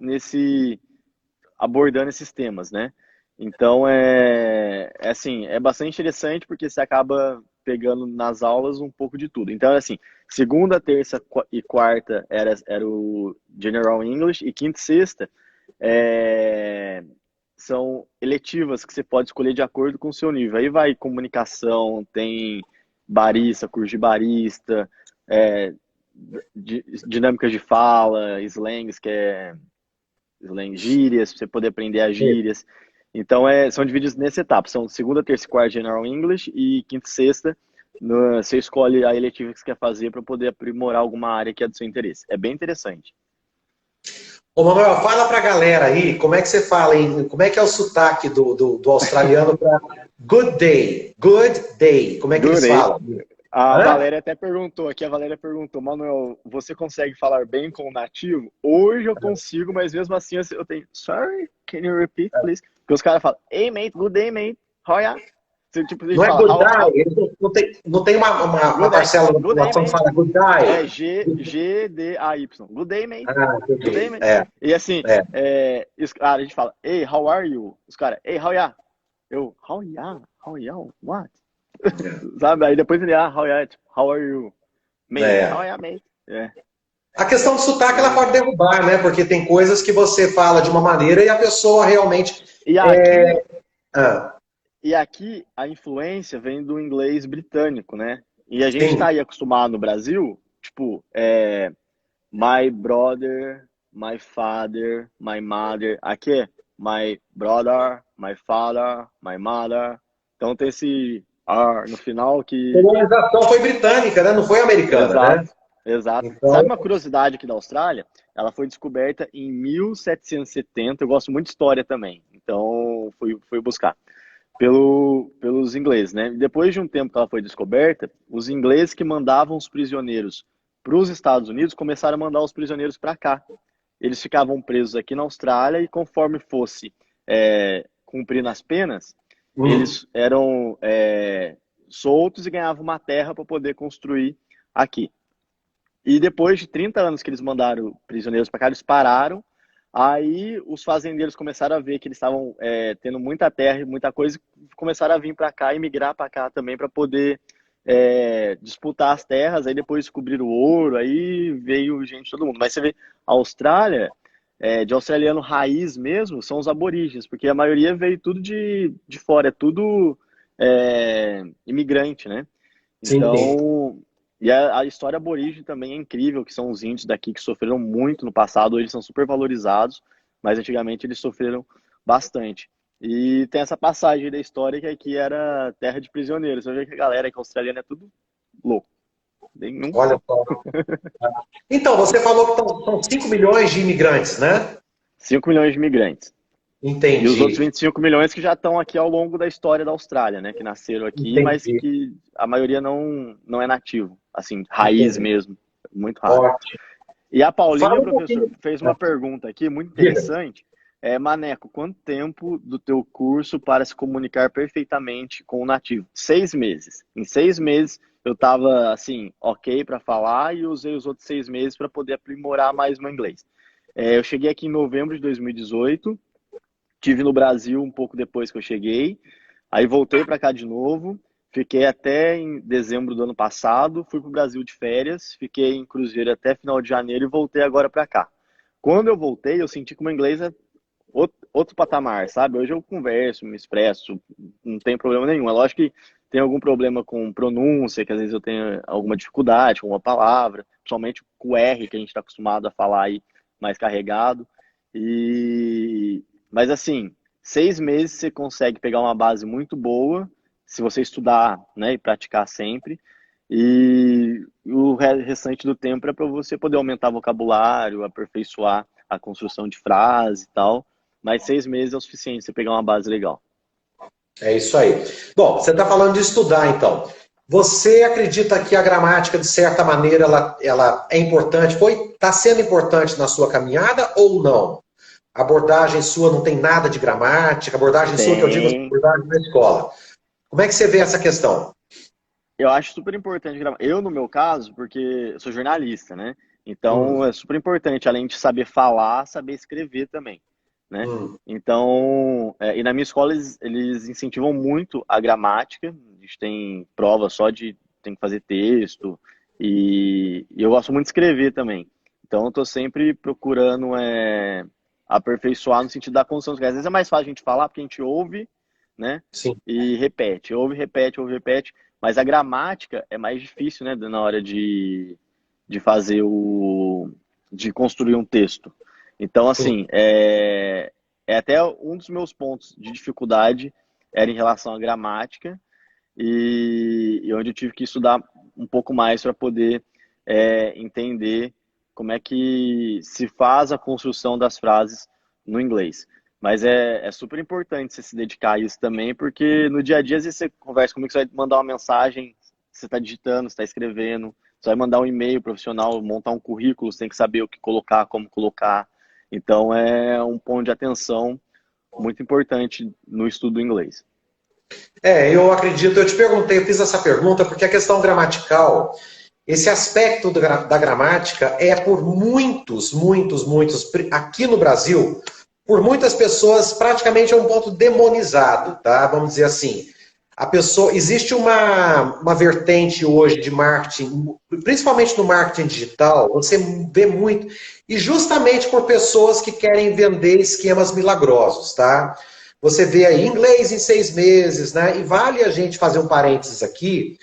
abordando esses temas, né? Então, assim, é bastante interessante porque você acaba pegando nas aulas um pouco de tudo. Então, assim, segunda, terça e quarta era o General English e quinta e sexta são eletivas que você pode escolher de acordo com o seu nível. Aí vai comunicação, tem barista, curso de barista, dinâmicas de fala, slangs, que é slang, gírias, pra você poder aprender as gírias. Então, são divididos nessa etapa. São segunda, terça e quarta General English e quinta e sexta você escolhe a eletiva que você quer fazer para poder aprimorar alguma área que é do seu interesse. É bem interessante. Ô, Manuel, fala pra galera aí, como é que você fala, como é que é o sotaque do australiano para good day? Good day. Como é que eles falam? A Hã? Valéria até perguntou aqui, a Valéria perguntou, Manuel, você consegue falar bem com o nativo? Hoje eu consigo, mas mesmo assim eu tenho, sorry, can you repeat, please? Porque os caras falam, hey mate, good day mate, how are ya? Tipo, a gente Não é fala, good how, day, não tem uma good day, parcela da good day população que mate. fala good É day. G-D-A-Y, good day mate, Ah, good day entendi. mate. E assim, É. a gente fala, hey, how are you? Os caras, hey, how ya? Eu, how ya, what? Sabe? Aí depois ele, how ya, tipo, how are you? Mate, how É. ya, mate? É. A questão do sotaque ela E, pode derrubar, né? Porque tem coisas que você fala de uma maneira e a pessoa realmente. e É... aqui, Ah, e aqui a influência vem do inglês britânico, né? E a gente tá sim, aí acostumado no Brasil, tipo, my brother, my father, my mother. Aqui é my brother, my father, my mother. Então tem esse R no final a que. colonização foi britânica, né? Não foi americana, Exato, né? exato. Sabe Então, uma curiosidade aqui da Austrália? Ela foi descoberta em 1770. Eu gosto muito de história também, então fui buscar. Pelos ingleses, né? Depois de um tempo que ela foi descoberta, os ingleses que mandavam os prisioneiros para os Estados Unidos começaram a mandar os prisioneiros para cá. Eles ficavam presos aqui na Austrália e conforme fosse cumprindo as penas, hum, eles eram soltos e ganhavam uma terra para poder construir aqui. E depois de 30 anos que eles mandaram prisioneiros para cá, eles pararam. Aí os fazendeiros começaram a ver que eles estavam tendo muita terra e muita coisa, e começaram a vir para cá e migrar para cá também para poder disputar as terras. Aí depois descobriram o ouro, aí veio gente de todo mundo. Mas você vê, a Austrália, de australiano raiz mesmo, são os aborígenes, porque a maioria veio tudo de fora, é tudo imigrante, né? sim, sim. Então, e a história aborígene também é incrível, que são os índios daqui que sofreram muito no passado, hoje eles são super valorizados, mas antigamente eles sofreram bastante. E tem essa passagem da história que aqui era terra de prisioneiros. Você vê que a galera aqui australiana é tudo louco. Nenhum Olha só. Então, você falou que são 5 milhões de imigrantes, né? 5 milhões de imigrantes. E os outros Entendi, 25 milhões que já estão aqui ao longo da história da Austrália, né? Que nasceram aqui, mas entendi, que a maioria não é nativo. Assim, raiz entendi. mesmo. Muito raro. Ótimo. E a Paulinha, Fala um professor, pouquinho. fez uma pergunta aqui muito Diga. interessante. Maneco, quanto tempo do teu curso para se comunicar perfeitamente com o nativo? 6 meses. Em 6 meses eu estava assim, ok para falar e usei os outros 6 meses para poder aprimorar mais meu inglês. Eu cheguei aqui em novembro de 2018, tive no Brasil um pouco depois que eu cheguei, aí voltei para cá de novo, fiquei até em dezembro do ano passado, fui para o Brasil de férias, fiquei em cruzeiro até final de janeiro e voltei agora para cá. Quando eu voltei, eu senti que o meu inglês é outro patamar, sabe? Hoje eu converso, me expresso, não tem problema nenhum. É lógico que tem algum problema com pronúncia, que às vezes eu tenho alguma dificuldade com uma palavra, principalmente com o R, que a gente está acostumado a falar aí mais carregado. Mas assim, 6 meses você consegue pegar uma base muito boa, se você estudar, né, e praticar sempre. E o restante do tempo é para você poder aumentar vocabulário, aperfeiçoar a construção de frase e tal. Mas 6 meses é o suficiente pra você pegar uma base legal. É isso aí. Bom, você está falando de estudar, então. Você acredita que a gramática, de certa maneira, ela é importante? Está sendo importante na sua caminhada ou não? A abordagem sua não tem nada de gramática, a abordagem sua, que eu digo, Tem. abordagem da escola. Como é que você vê essa questão? Eu acho super importante gravar. Eu, no meu caso, porque eu sou jornalista, né? Então Hum, é super importante, além de saber falar, saber escrever também, né? hum, Então, e na minha escola eles incentivam muito a gramática. A gente tem prova só de tem que fazer texto e eu gosto muito de escrever também. Então, eu tô sempre procurando aperfeiçoar no sentido da construção. Às vezes é mais fácil a gente falar porque a gente ouve, né? sim. E repete, ouve, repete, ouve, repete. Mas a gramática é mais difícil, né? Na hora de fazer de construir um texto. Então, Sim. assim, até um dos meus pontos de dificuldade era em relação à gramática e onde eu tive que estudar um pouco mais para poder entender como é que se faz a construção das frases no inglês. Mas é super importante você se dedicar a isso também, porque no dia a dia, às vezes você conversa comigo, você vai mandar uma mensagem você está digitando, você está escrevendo, você vai mandar um e-mail profissional, montar um currículo, você tem que saber o que colocar, como colocar. Então, é um ponto de atenção muito importante no estudo do inglês. Eu acredito, eu te perguntei, eu fiz essa pergunta porque a questão gramatical, esse aspecto da gramática é por muitos, aqui no Brasil, por muitas pessoas, praticamente é um ponto demonizado, tá? Vamos dizer assim. A pessoa, existe uma vertente hoje de marketing, principalmente no marketing digital, você vê muito, e justamente por pessoas que querem vender esquemas milagrosos, tá? Você vê aí inglês em 6 meses, né? E vale a gente fazer um parênteses aqui.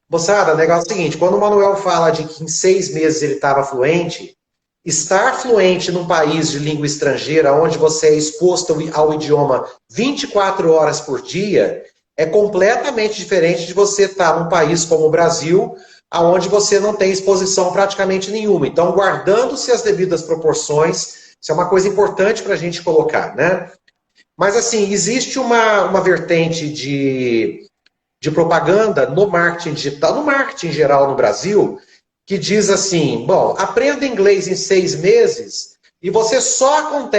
Moçada, o negócio é o seguinte: quando o Manuel fala de que em 6 meses ele estava fluente, estar fluente num país de língua estrangeira, onde você é exposto ao idioma 24 horas por dia, é completamente diferente de você estar num país como o Brasil, onde você não tem exposição praticamente nenhuma. Então, guardando-se as devidas proporções, isso é uma coisa importante para a gente colocar, né? Mas, assim, existe uma vertente de propaganda no marketing digital, no marketing em geral no Brasil, que diz assim, bom, aprenda inglês em 6 meses e você só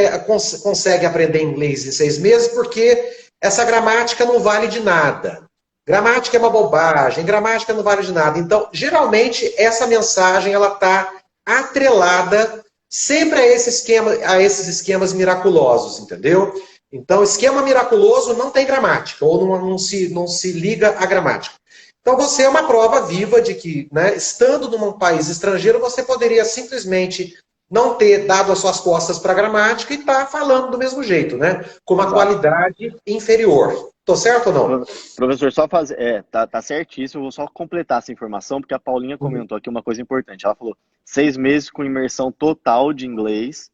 consegue aprender inglês em 6 meses porque essa gramática não vale de nada. Gramática é uma bobagem, gramática não vale de nada. Então, geralmente, essa mensagem ela está atrelada sempre a esses esquemas miraculosos, entendeu? Então, esquema miraculoso não tem gramática, ou não se liga à gramática. Então, você é uma prova viva de que, né, estando num país estrangeiro, você poderia simplesmente não ter dado as suas costas para a gramática e estar falando do mesmo jeito, né? Com uma Exato. qualidade inferior. Tô certo ou não? Professor, só fazer. Tá certíssimo. Eu vou só completar essa informação, porque a Paulinha comentou aqui uma coisa importante. Ela falou 6 meses com imersão total de inglês.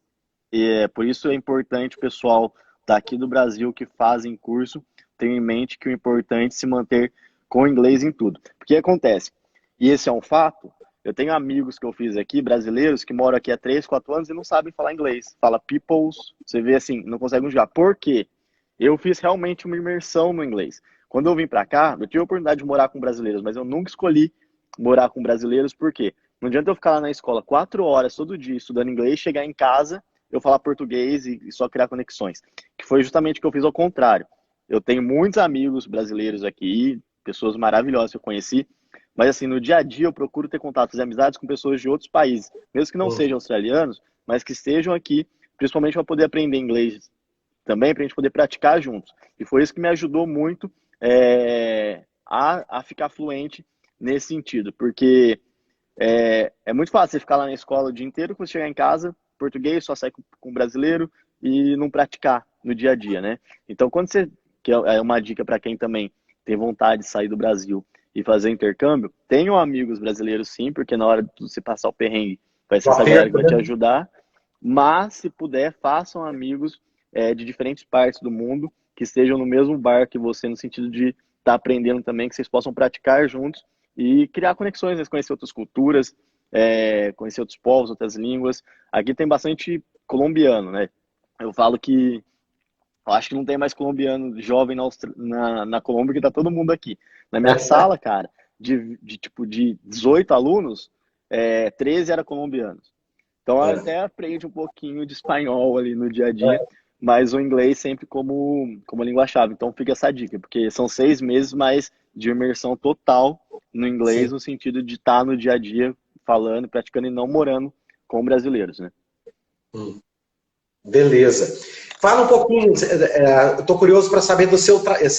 E por isso é importante o pessoal daqui do Brasil que fazem curso ter em mente que o importante é se manter com inglês em tudo. Porque acontece, e esse é um fato, eu tenho amigos que eu fiz aqui, brasileiros, que moram aqui há 3, 4 anos e não sabem falar inglês. Fala peoples, você vê assim, não conseguem jogar. Por quê? Eu fiz realmente uma imersão no inglês. Quando eu vim para cá, eu tive a oportunidade de morar com brasileiros, mas eu nunca escolhi morar com brasileiros, por quê? Não adianta eu ficar lá na escola 4 horas todo dia estudando inglês, chegar em casa, eu falar português e só criar conexões. Que foi justamente o que eu fiz ao contrário. Eu tenho muitos amigos brasileiros aqui, pessoas maravilhosas que eu conheci, mas assim, no dia a dia eu procuro ter contatos e amizades com pessoas de outros países, mesmo que não sejam australianos, mas que estejam aqui, principalmente para poder aprender inglês também, para a gente poder praticar juntos. E foi isso que me ajudou muito a ficar fluente nesse sentido, porque é muito fácil você ficar lá na escola o dia inteiro, quando você chegar em casa, português, só sai com brasileiro e não praticar no dia a dia, né? Então, quando você, que é uma dica para quem também tem vontade de sair do Brasil e fazer intercâmbio, tenham amigos brasileiros sim, porque na hora de você passar o perrengue, vai ser essa galera que vai te ajudar, mas se puder, façam amigos de diferentes partes do mundo, que estejam no mesmo bar que você, no sentido de estar aprendendo também, que vocês possam praticar juntos e criar conexões, né? Conhecer outras culturas, conhecer outros povos, outras línguas. Aqui tem bastante colombiano, né? Eu falo que eu acho que não tem mais colombiano jovem na Colômbia, que tá todo mundo aqui. Na minha sala, cara, de 18 alunos, 13 eram colombianos. Então até aprende um pouquinho de espanhol ali no dia a dia, mas o inglês sempre como língua-chave. Então fica essa dica, porque são 6 meses, mas de imersão total no inglês, Sim. no sentido de estar no dia a dia falando, praticando e não morando com brasileiros, né? Beleza. Fala um pouquinho, eu estou curioso para saber do se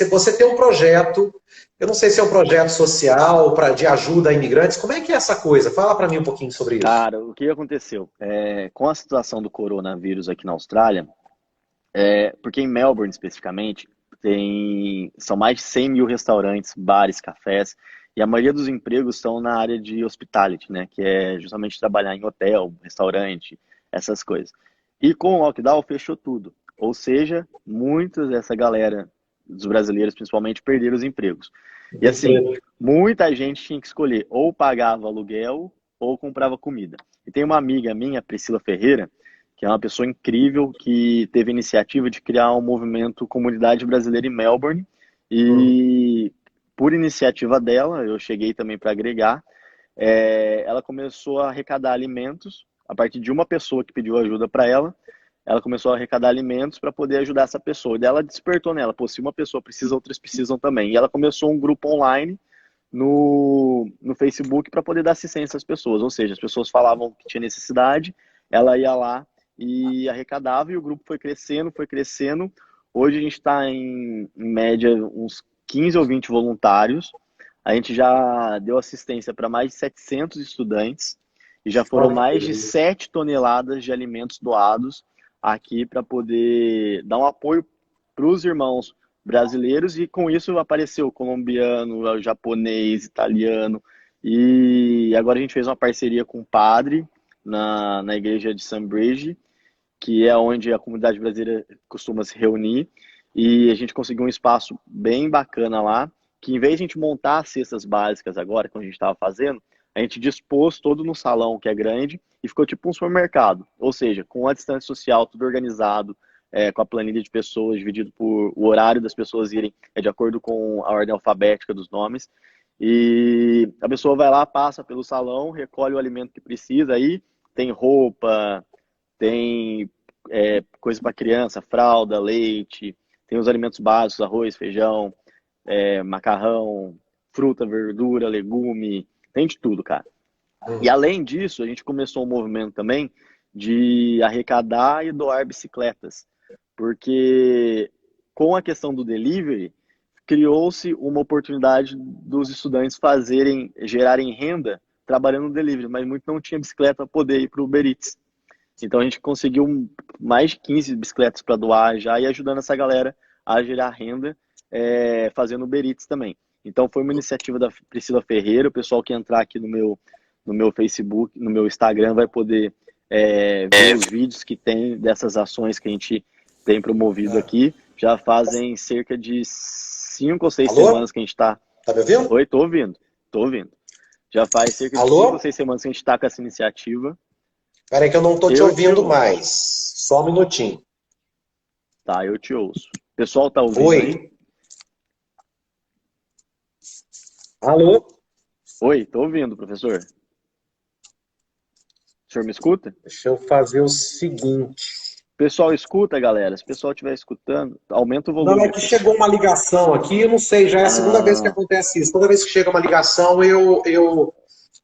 você tem um projeto, eu não sei se é um projeto social de ajuda a imigrantes, como é que é essa coisa? Fala para mim um pouquinho sobre isso. Cara, o que aconteceu? Com a situação do coronavírus aqui na Austrália, porque em Melbourne especificamente, são mais de 100 mil restaurantes, bares, cafés, e a maioria dos empregos estão na área de hospitality, né? Que é justamente trabalhar em hotel, restaurante, essas coisas. E com o lockdown fechou tudo. Ou seja, muita dessa galera, dos brasileiros principalmente, perderam os empregos. E assim, muita gente tinha que escolher ou pagava aluguel ou comprava comida. E tem uma amiga minha, Priscila Ferreira, que é uma pessoa incrível, que teve a iniciativa de criar um movimento Comunidade Brasileira em Melbourne. E por iniciativa dela, eu cheguei também para agregar, ela começou a arrecadar alimentos, a partir de uma pessoa que pediu ajuda para ela começou a arrecadar alimentos para poder ajudar essa pessoa. E daí ela despertou nela, pô, se uma pessoa precisa, outras precisam também. E ela começou um grupo online no Facebook para poder dar assistência às pessoas. Ou seja, as pessoas falavam que tinha necessidade, ela ia lá e arrecadava, e o grupo foi crescendo, foi crescendo. Hoje a gente está em média uns 15 ou 20 voluntários. A gente já deu assistência para mais de 700 estudantes e já foram mais de 7 toneladas de alimentos doados aqui para poder dar um apoio para os irmãos brasileiros, e com isso apareceu colombiano, japonês, italiano, e agora a gente fez uma parceria com o padre na igreja de Sunbridge, que é onde a comunidade brasileira costuma se reunir, e a gente conseguiu um espaço bem bacana lá, que em vez de a gente montar as cestas básicas agora, como a gente estava fazendo, a gente dispôs todo no salão, que é grande, e ficou tipo um supermercado. Ou seja, com a distância social, tudo organizado, com a planilha de pessoas, dividido por o horário das pessoas irem, de acordo com a ordem alfabética dos nomes. E a pessoa vai lá, passa pelo salão, recolhe o alimento que precisa, aí tem roupa, tem coisa para criança, fralda, leite, tem os alimentos básicos, arroz, feijão, macarrão, fruta, verdura, legume, tem de tudo, cara. E além disso, a gente começou um movimento também de arrecadar e doar bicicletas, porque com a questão do delivery, criou-se uma oportunidade dos estudantes gerarem renda trabalhando no delivery, mas muito não tinha bicicleta para poder ir para o Uber Eats. Então a gente conseguiu mais de 15 bicicletas para doar já, e ajudando essa galera a gerar renda, fazendo Uber Eats também. Então foi uma iniciativa da Priscila Ferreira. O pessoal que entrar aqui no meu Facebook, no meu Instagram, vai poder ver os vídeos que tem dessas ações que a gente tem promovido aqui. Já fazem cerca de 5 ou 6 semanas que a gente está... Tá me ouvindo? Oi, tô ouvindo. Já faz cerca de 5 ou 6 semanas que a gente está com essa iniciativa. Peraí que eu não tô te ouvindo mais. Só um minutinho. Tá, eu te ouço. O pessoal tá ouvindo? Oi. Aí? Alô? Oi, tô ouvindo, professor. O senhor me escuta? Deixa eu fazer o seguinte. O pessoal escuta, galera? Se o pessoal estiver escutando, aumenta o volume. Não, é que chegou uma ligação aqui, eu não sei, já é a segunda vez que acontece isso. Toda vez que chega uma ligação,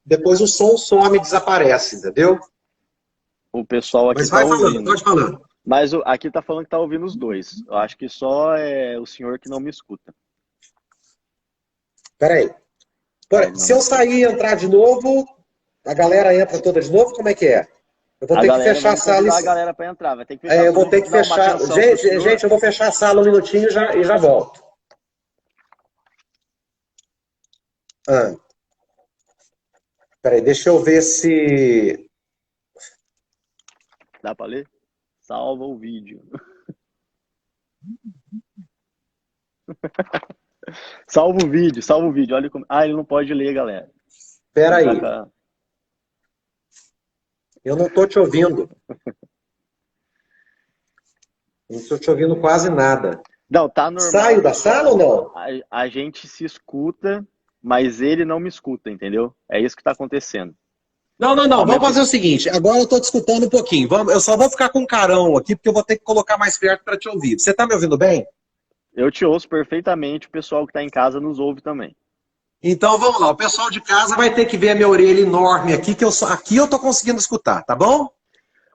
depois o som some e desaparece, entendeu? O pessoal aqui Mas vai tá falando, ouvindo. pode falando. Mas aqui tá falando que tá ouvindo os dois. Eu acho que só é o senhor que não me escuta. Peraí. Se eu sair e entrar de novo, a galera entra toda de novo? Como é que é? Eu vou ter que fechar a sala. A galera para entrar, vai ter que fechar. Eu vou ter que fechar. Gente, eu vou fechar a sala um minutinho e já volto. Peraí, deixa eu ver se... Dá para ler? Salva o vídeo. Salva o vídeo. Olha como... ele não pode ler, galera. Peraí. Eu não tô te ouvindo. Não estou te ouvindo quase nada. Não, tá normal. Saio da sala ou não? A gente se escuta, mas ele não me escuta, entendeu? É isso que tá acontecendo. Não. Vamos fazer o seguinte. Agora eu tô te escutando um pouquinho. Eu só vou ficar com um carão aqui, porque eu vou ter que colocar mais perto para te ouvir. Você tá me ouvindo bem? Eu te ouço perfeitamente. O pessoal que tá em casa nos ouve também. Então vamos lá. O pessoal de casa vai ter que ver a minha orelha enorme aqui, aqui eu tô conseguindo escutar, tá bom?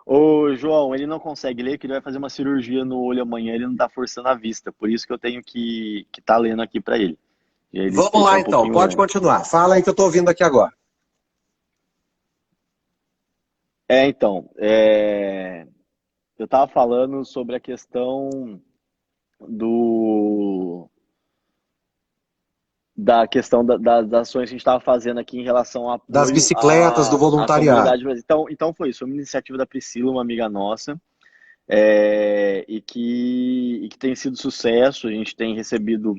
Ô, João, ele não consegue ler, que ele vai fazer uma cirurgia no olho amanhã, ele não tá forçando a vista. Por isso que eu tenho que tá lendo aqui para ele. Vamos lá então, pode continuar. Fala aí que eu tô ouvindo aqui agora. Então, eu estava falando sobre a questão das ações que a gente estava fazendo aqui em relação a das bicicletas, do voluntariado. Então foi isso, foi uma iniciativa da Priscila, uma amiga nossa, e que tem sido sucesso. A gente tem recebido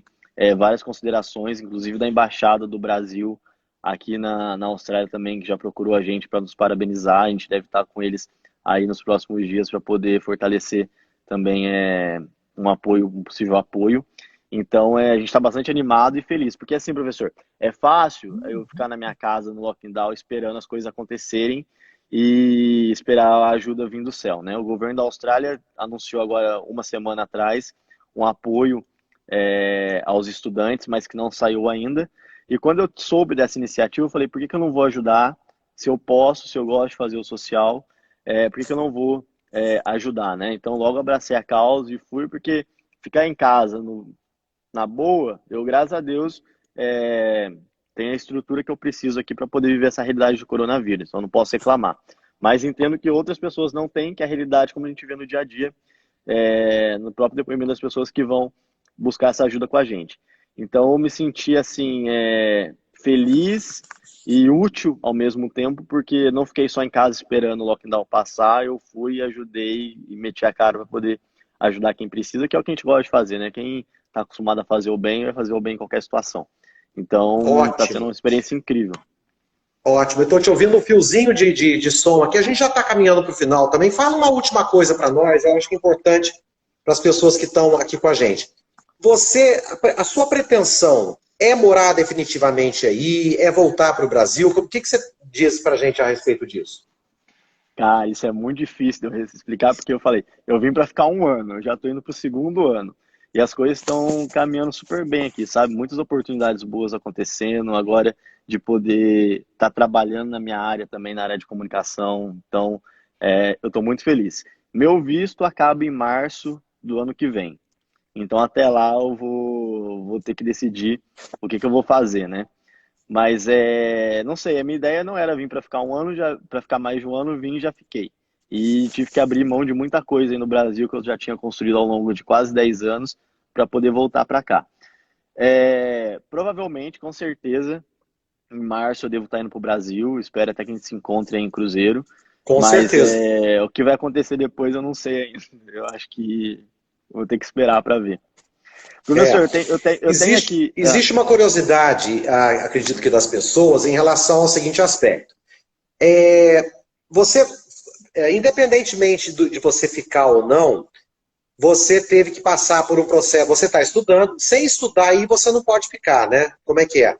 várias considerações, inclusive da Embaixada do Brasil aqui na Austrália também, que já procurou a gente para nos parabenizar. A gente deve estar com eles aí nos próximos dias para poder fortalecer também um possível apoio. Então, a gente está bastante animado e feliz, porque assim, professor, é fácil eu ficar na minha casa no lockdown esperando as coisas acontecerem e esperar a ajuda vir do céu, né? O governo da Austrália anunciou agora, uma semana atrás, um apoio aos estudantes, mas que não saiu ainda. E quando eu soube dessa iniciativa, eu falei, por que que eu não vou ajudar? Se eu posso, se eu gosto de fazer o social, por que que eu não vou ajudar, né? Então, logo abracei a causa e fui, porque ficar em casa, na boa, eu, graças a Deus, tenho a estrutura que eu preciso aqui para poder viver essa realidade do coronavírus, então não posso reclamar. Mas entendo que outras pessoas não têm, que é a realidade como a gente vê no dia a dia, no próprio depoimento das pessoas que vão buscar essa ajuda com a gente. Então, eu me senti, assim, feliz e útil ao mesmo tempo, porque não fiquei só em casa esperando o lockdown passar, eu fui, ajudei e meti a cara para poder ajudar quem precisa, que é o que a gente gosta de fazer, né? Quem está acostumado a fazer o bem, vai fazer o bem em qualquer situação. Então, está sendo Ótimo. uma experiência incrível. Ótimo, eu estou te ouvindo um fiozinho de som aqui. A gente já está caminhando para o final também. Fala uma última coisa para nós, eu acho que é importante para as pessoas que estão aqui com a gente. A sua pretensão é morar definitivamente aí? É voltar para o Brasil? O que você diz para a gente a respeito disso? Cara, isso é muito difícil de eu explicar, porque eu falei, eu vim para ficar um ano, eu já estou indo para o segundo ano. E as coisas estão caminhando super bem aqui, sabe? Muitas oportunidades boas acontecendo, agora de poder estar trabalhando na minha área também, na área de comunicação. Então, eu estou muito feliz. Meu visto acaba em março do ano que vem. Então, até lá eu vou ter que decidir o que que eu vou fazer, né? Mas não sei, a minha ideia não era vir para ficar um ano, já para ficar mais de um ano, vim e já fiquei. E tive que abrir mão de muita coisa aí no Brasil que eu já tinha construído ao longo de quase 10 anos para poder voltar para cá. Provavelmente, com certeza, em março eu devo estar indo para o Brasil. Espero até que a gente se encontre aí em Cruzeiro. Com Mas certeza. o que vai acontecer depois eu não sei ainda. Eu acho que vou ter que esperar para ver. Professor, É. eu tenho aqui. Existe uma curiosidade, acredito que das pessoas, em relação ao seguinte aspecto. Você, independentemente de você ficar ou não, você teve que passar por um processo. Você está estudando, sem estudar aí você não pode ficar, né? Como é que é?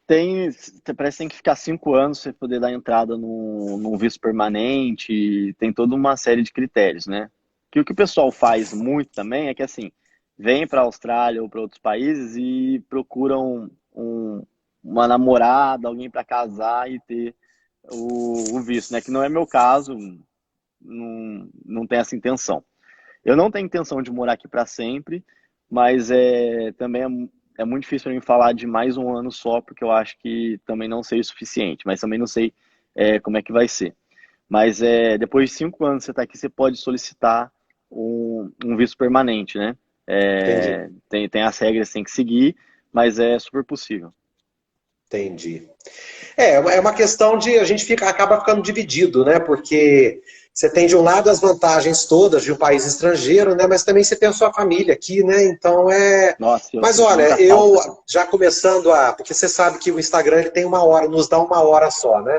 Parece que tem que ficar 5 anos para poder dar entrada num visto permanente, tem toda uma série de critérios, né? Que o que o pessoal faz muito também é que, assim, vem para a Austrália ou para outros países e procuram uma namorada, alguém para casar e ter o visto, né? Que não é meu caso, não tem essa intenção. Eu não tenho intenção de morar aqui para sempre, mas também é muito difícil para mim falar de mais um ano só, porque eu acho que também não sei o suficiente, mas também não sei como é que vai ser. Mas depois de 5 anos você está aqui, você pode solicitar um visto permanente, né? Entendi. Tem as regras que tem que seguir, mas é super possível. Entendi. É uma questão de a gente acaba ficando dividido, né? Porque você tem de um lado as vantagens todas de um país estrangeiro, né? Mas também você tem a sua família aqui, né? Então é. Nossa, eu Mas sinto olha, muita eu falta. já começando porque você sabe que o Instagram ele tem uma hora, nos dá uma hora só, né?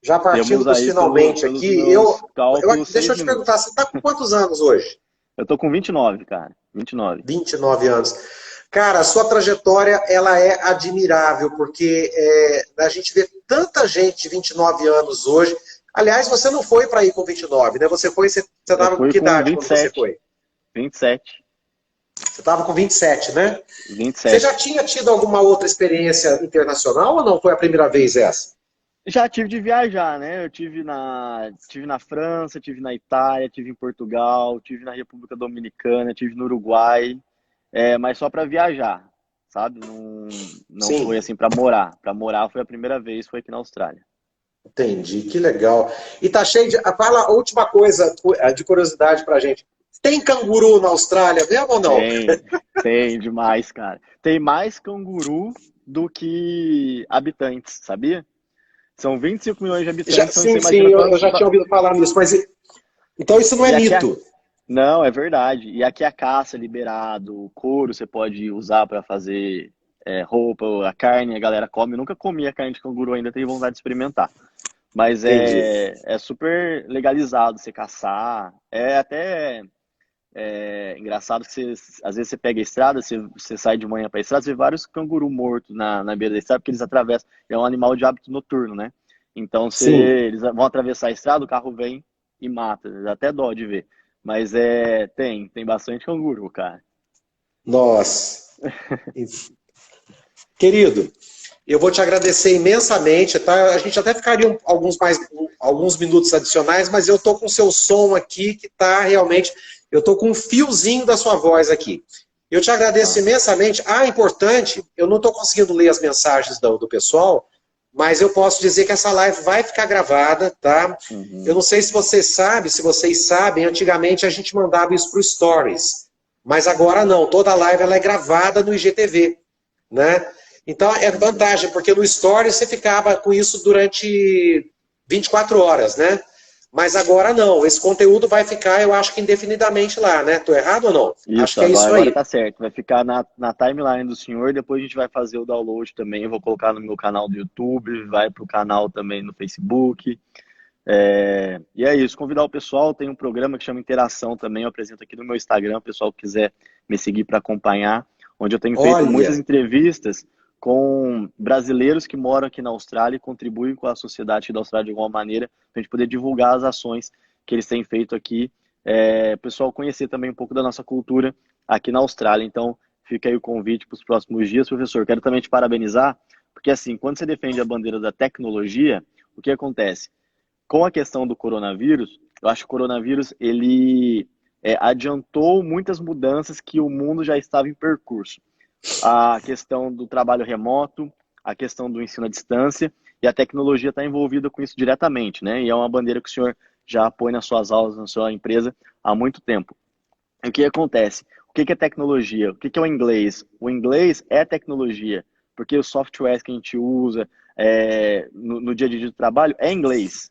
Já partindo Temos para os aí, finalmente pelos aqui, meus cálculos, deixa 6 eu te perguntar, minutos. você está com quantos anos hoje? Eu tô com 29, cara. 29. 29 anos. Cara, a sua trajetória ela é admirável, porque a gente vê tanta gente de 29 anos hoje. Aliás, você não foi para ir com 29, né? Você Eu estava com fui que com idade quando você 27. foi? 27. Você estava com 27, né? Você já 27. tinha tido alguma outra experiência internacional ou não foi a primeira vez essa? Já tive de viajar, né? Eu tive na França, tive na Itália, tive em Portugal, tive na República Dominicana, tive no Uruguai, mas só para viajar, sabe? Não foi Sim, assim para morar. Para morar foi a primeira vez, foi aqui na Austrália. entendi, que legal. E tá cheio de. Fala a última coisa de curiosidade pra gente. Tem canguru na Austrália mesmo ou não? Tem demais, cara. Tem mais canguru do que habitantes, sabia? São 25 milhões de Já, habitantes, então você sim, sim, imagina eu já quantos. tinha ouvido falar nisso, mas então isso não é E aqui mito. não, é verdade. E aqui a caça é liberado, o couro você pode usar para fazer roupa, a carne a galera come. Eu nunca comi a carne de canguru ainda, tenho vontade de experimentar. Mas Entendi. é super legalizado você caçar. Engraçado que às vezes você pega a estrada, você sai de manhã para a estrada, você vê vários cangurus mortos na beira da estrada, porque eles atravessam, é um animal de hábito noturno, né? Então Sim. eles vão atravessar a estrada, o carro vem e mata, dá até dó de ver. Mas tem bastante canguru, cara. Nossa. Querido, eu vou te agradecer imensamente, tá? A gente até ficaria alguns minutos adicionais, mas eu tô com o seu som aqui que tá realmente, eu tô com um fiozinho da sua voz aqui. Eu te agradeço Ah, imensamente. Importante, eu não estou conseguindo ler as mensagens do pessoal, mas eu posso dizer que essa live vai ficar gravada, tá? Eu uhum. não sei se se vocês sabem, antigamente a gente mandava isso para o Stories, mas agora não, toda live ela é gravada no IGTV, né? Então é vantagem, porque no Stories você ficava com isso durante 24 horas, né? Mas agora não, esse conteúdo vai ficar, eu acho que indefinidamente lá, né? Tô errado ou não? Acho Isso, que é isso agora aí. tá certo. Vai ficar na timeline do senhor, depois a gente vai fazer o download também. Eu vou colocar no meu canal do YouTube, vai pro canal também no Facebook. E é isso, convidar o pessoal, tem um programa que chama Interação também, eu apresento aqui no meu Instagram, o pessoal que quiser me seguir para acompanhar, onde eu tenho feito muitas Olha, entrevistas com brasileiros que moram aqui na Austrália e contribuem com a sociedade da Austrália de alguma maneira, para a gente poder divulgar as ações que eles têm feito aqui, o pessoal conhecer também um pouco da nossa cultura aqui na Austrália. Então, fica aí o convite para os próximos dias, professor. Quero também te parabenizar, porque assim, quando você defende a bandeira da tecnologia, o que acontece? Com a questão do coronavírus, eu acho que o coronavírus ele adiantou muitas mudanças que o mundo já estava em percurso. A questão do trabalho remoto, a questão do ensino à distância, e a tecnologia está envolvida com isso diretamente, né? E é uma bandeira que o senhor já põe nas suas aulas, na sua empresa, há muito tempo. E o que acontece? O que é tecnologia? O que é o inglês? O inglês é tecnologia, porque os softwares que a gente usa no dia a dia do trabalho é inglês,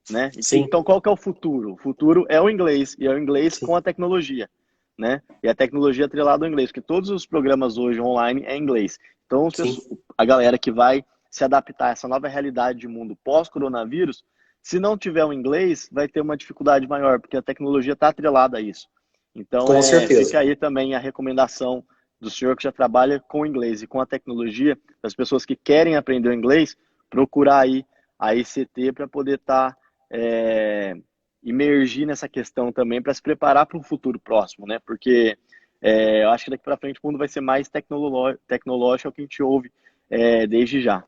né? sim, Então, qual que é o futuro? O futuro é o inglês, e é o inglês sim, com a tecnologia, né? E a tecnologia atrelada ao inglês, porque todos os programas hoje online é em inglês. Então, sim. a galera que vai se adaptar a essa nova realidade de mundo pós-coronavírus, se não tiver o inglês, vai ter uma dificuldade maior, porque a tecnologia está atrelada a isso. Então, Com certeza. fica aí também a recomendação do senhor que já trabalha com o inglês e com a tecnologia, das pessoas que querem aprender o inglês, procurar aí a ICT para poder estar imergir nessa questão também, para se preparar para um futuro próximo, né? Porque eu acho que daqui para frente o mundo vai ser mais tecnológico, é o que a gente ouve desde já.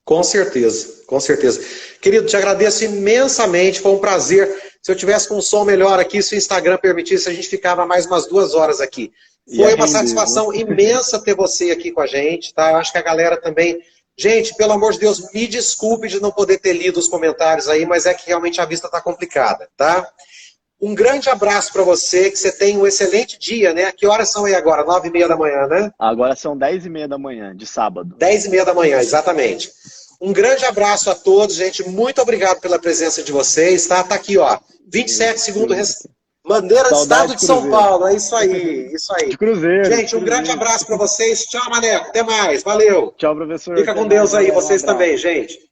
Com certeza, com certeza. Querido, te agradeço imensamente, foi um prazer. Se eu tivesse com um som melhor aqui, se o Instagram permitisse, a gente ficava mais umas 2 horas aqui. Ia Foi uma render, viu? satisfação imensa ter você aqui com a gente, tá? Eu acho que a galera também. Gente, pelo amor de Deus, me desculpe de não poder ter lido os comentários aí, mas é que realmente a vista está complicada, tá? Um grande abraço para você, que você tenha um excelente dia, né? Que horas são aí agora? 9h30 da manhã, né? Agora são 10h30 da manhã, de sábado. 10h30 da manhã, exatamente. Um grande abraço a todos, gente. Muito obrigado pela presença de vocês, tá? Tá aqui, ó. 27 segundos. Bandeira do Estado Saudade de de São Cruzeiro. Paulo. É isso aí, isso aí. De Cruzeiro, de Gente, um grande Cruzeiro. abraço para vocês. Tchau, Maneco. Até mais. Valeu. Tchau, professor. Fica Até com mais, Deus aí, galera. Um vocês também, abraço. gente.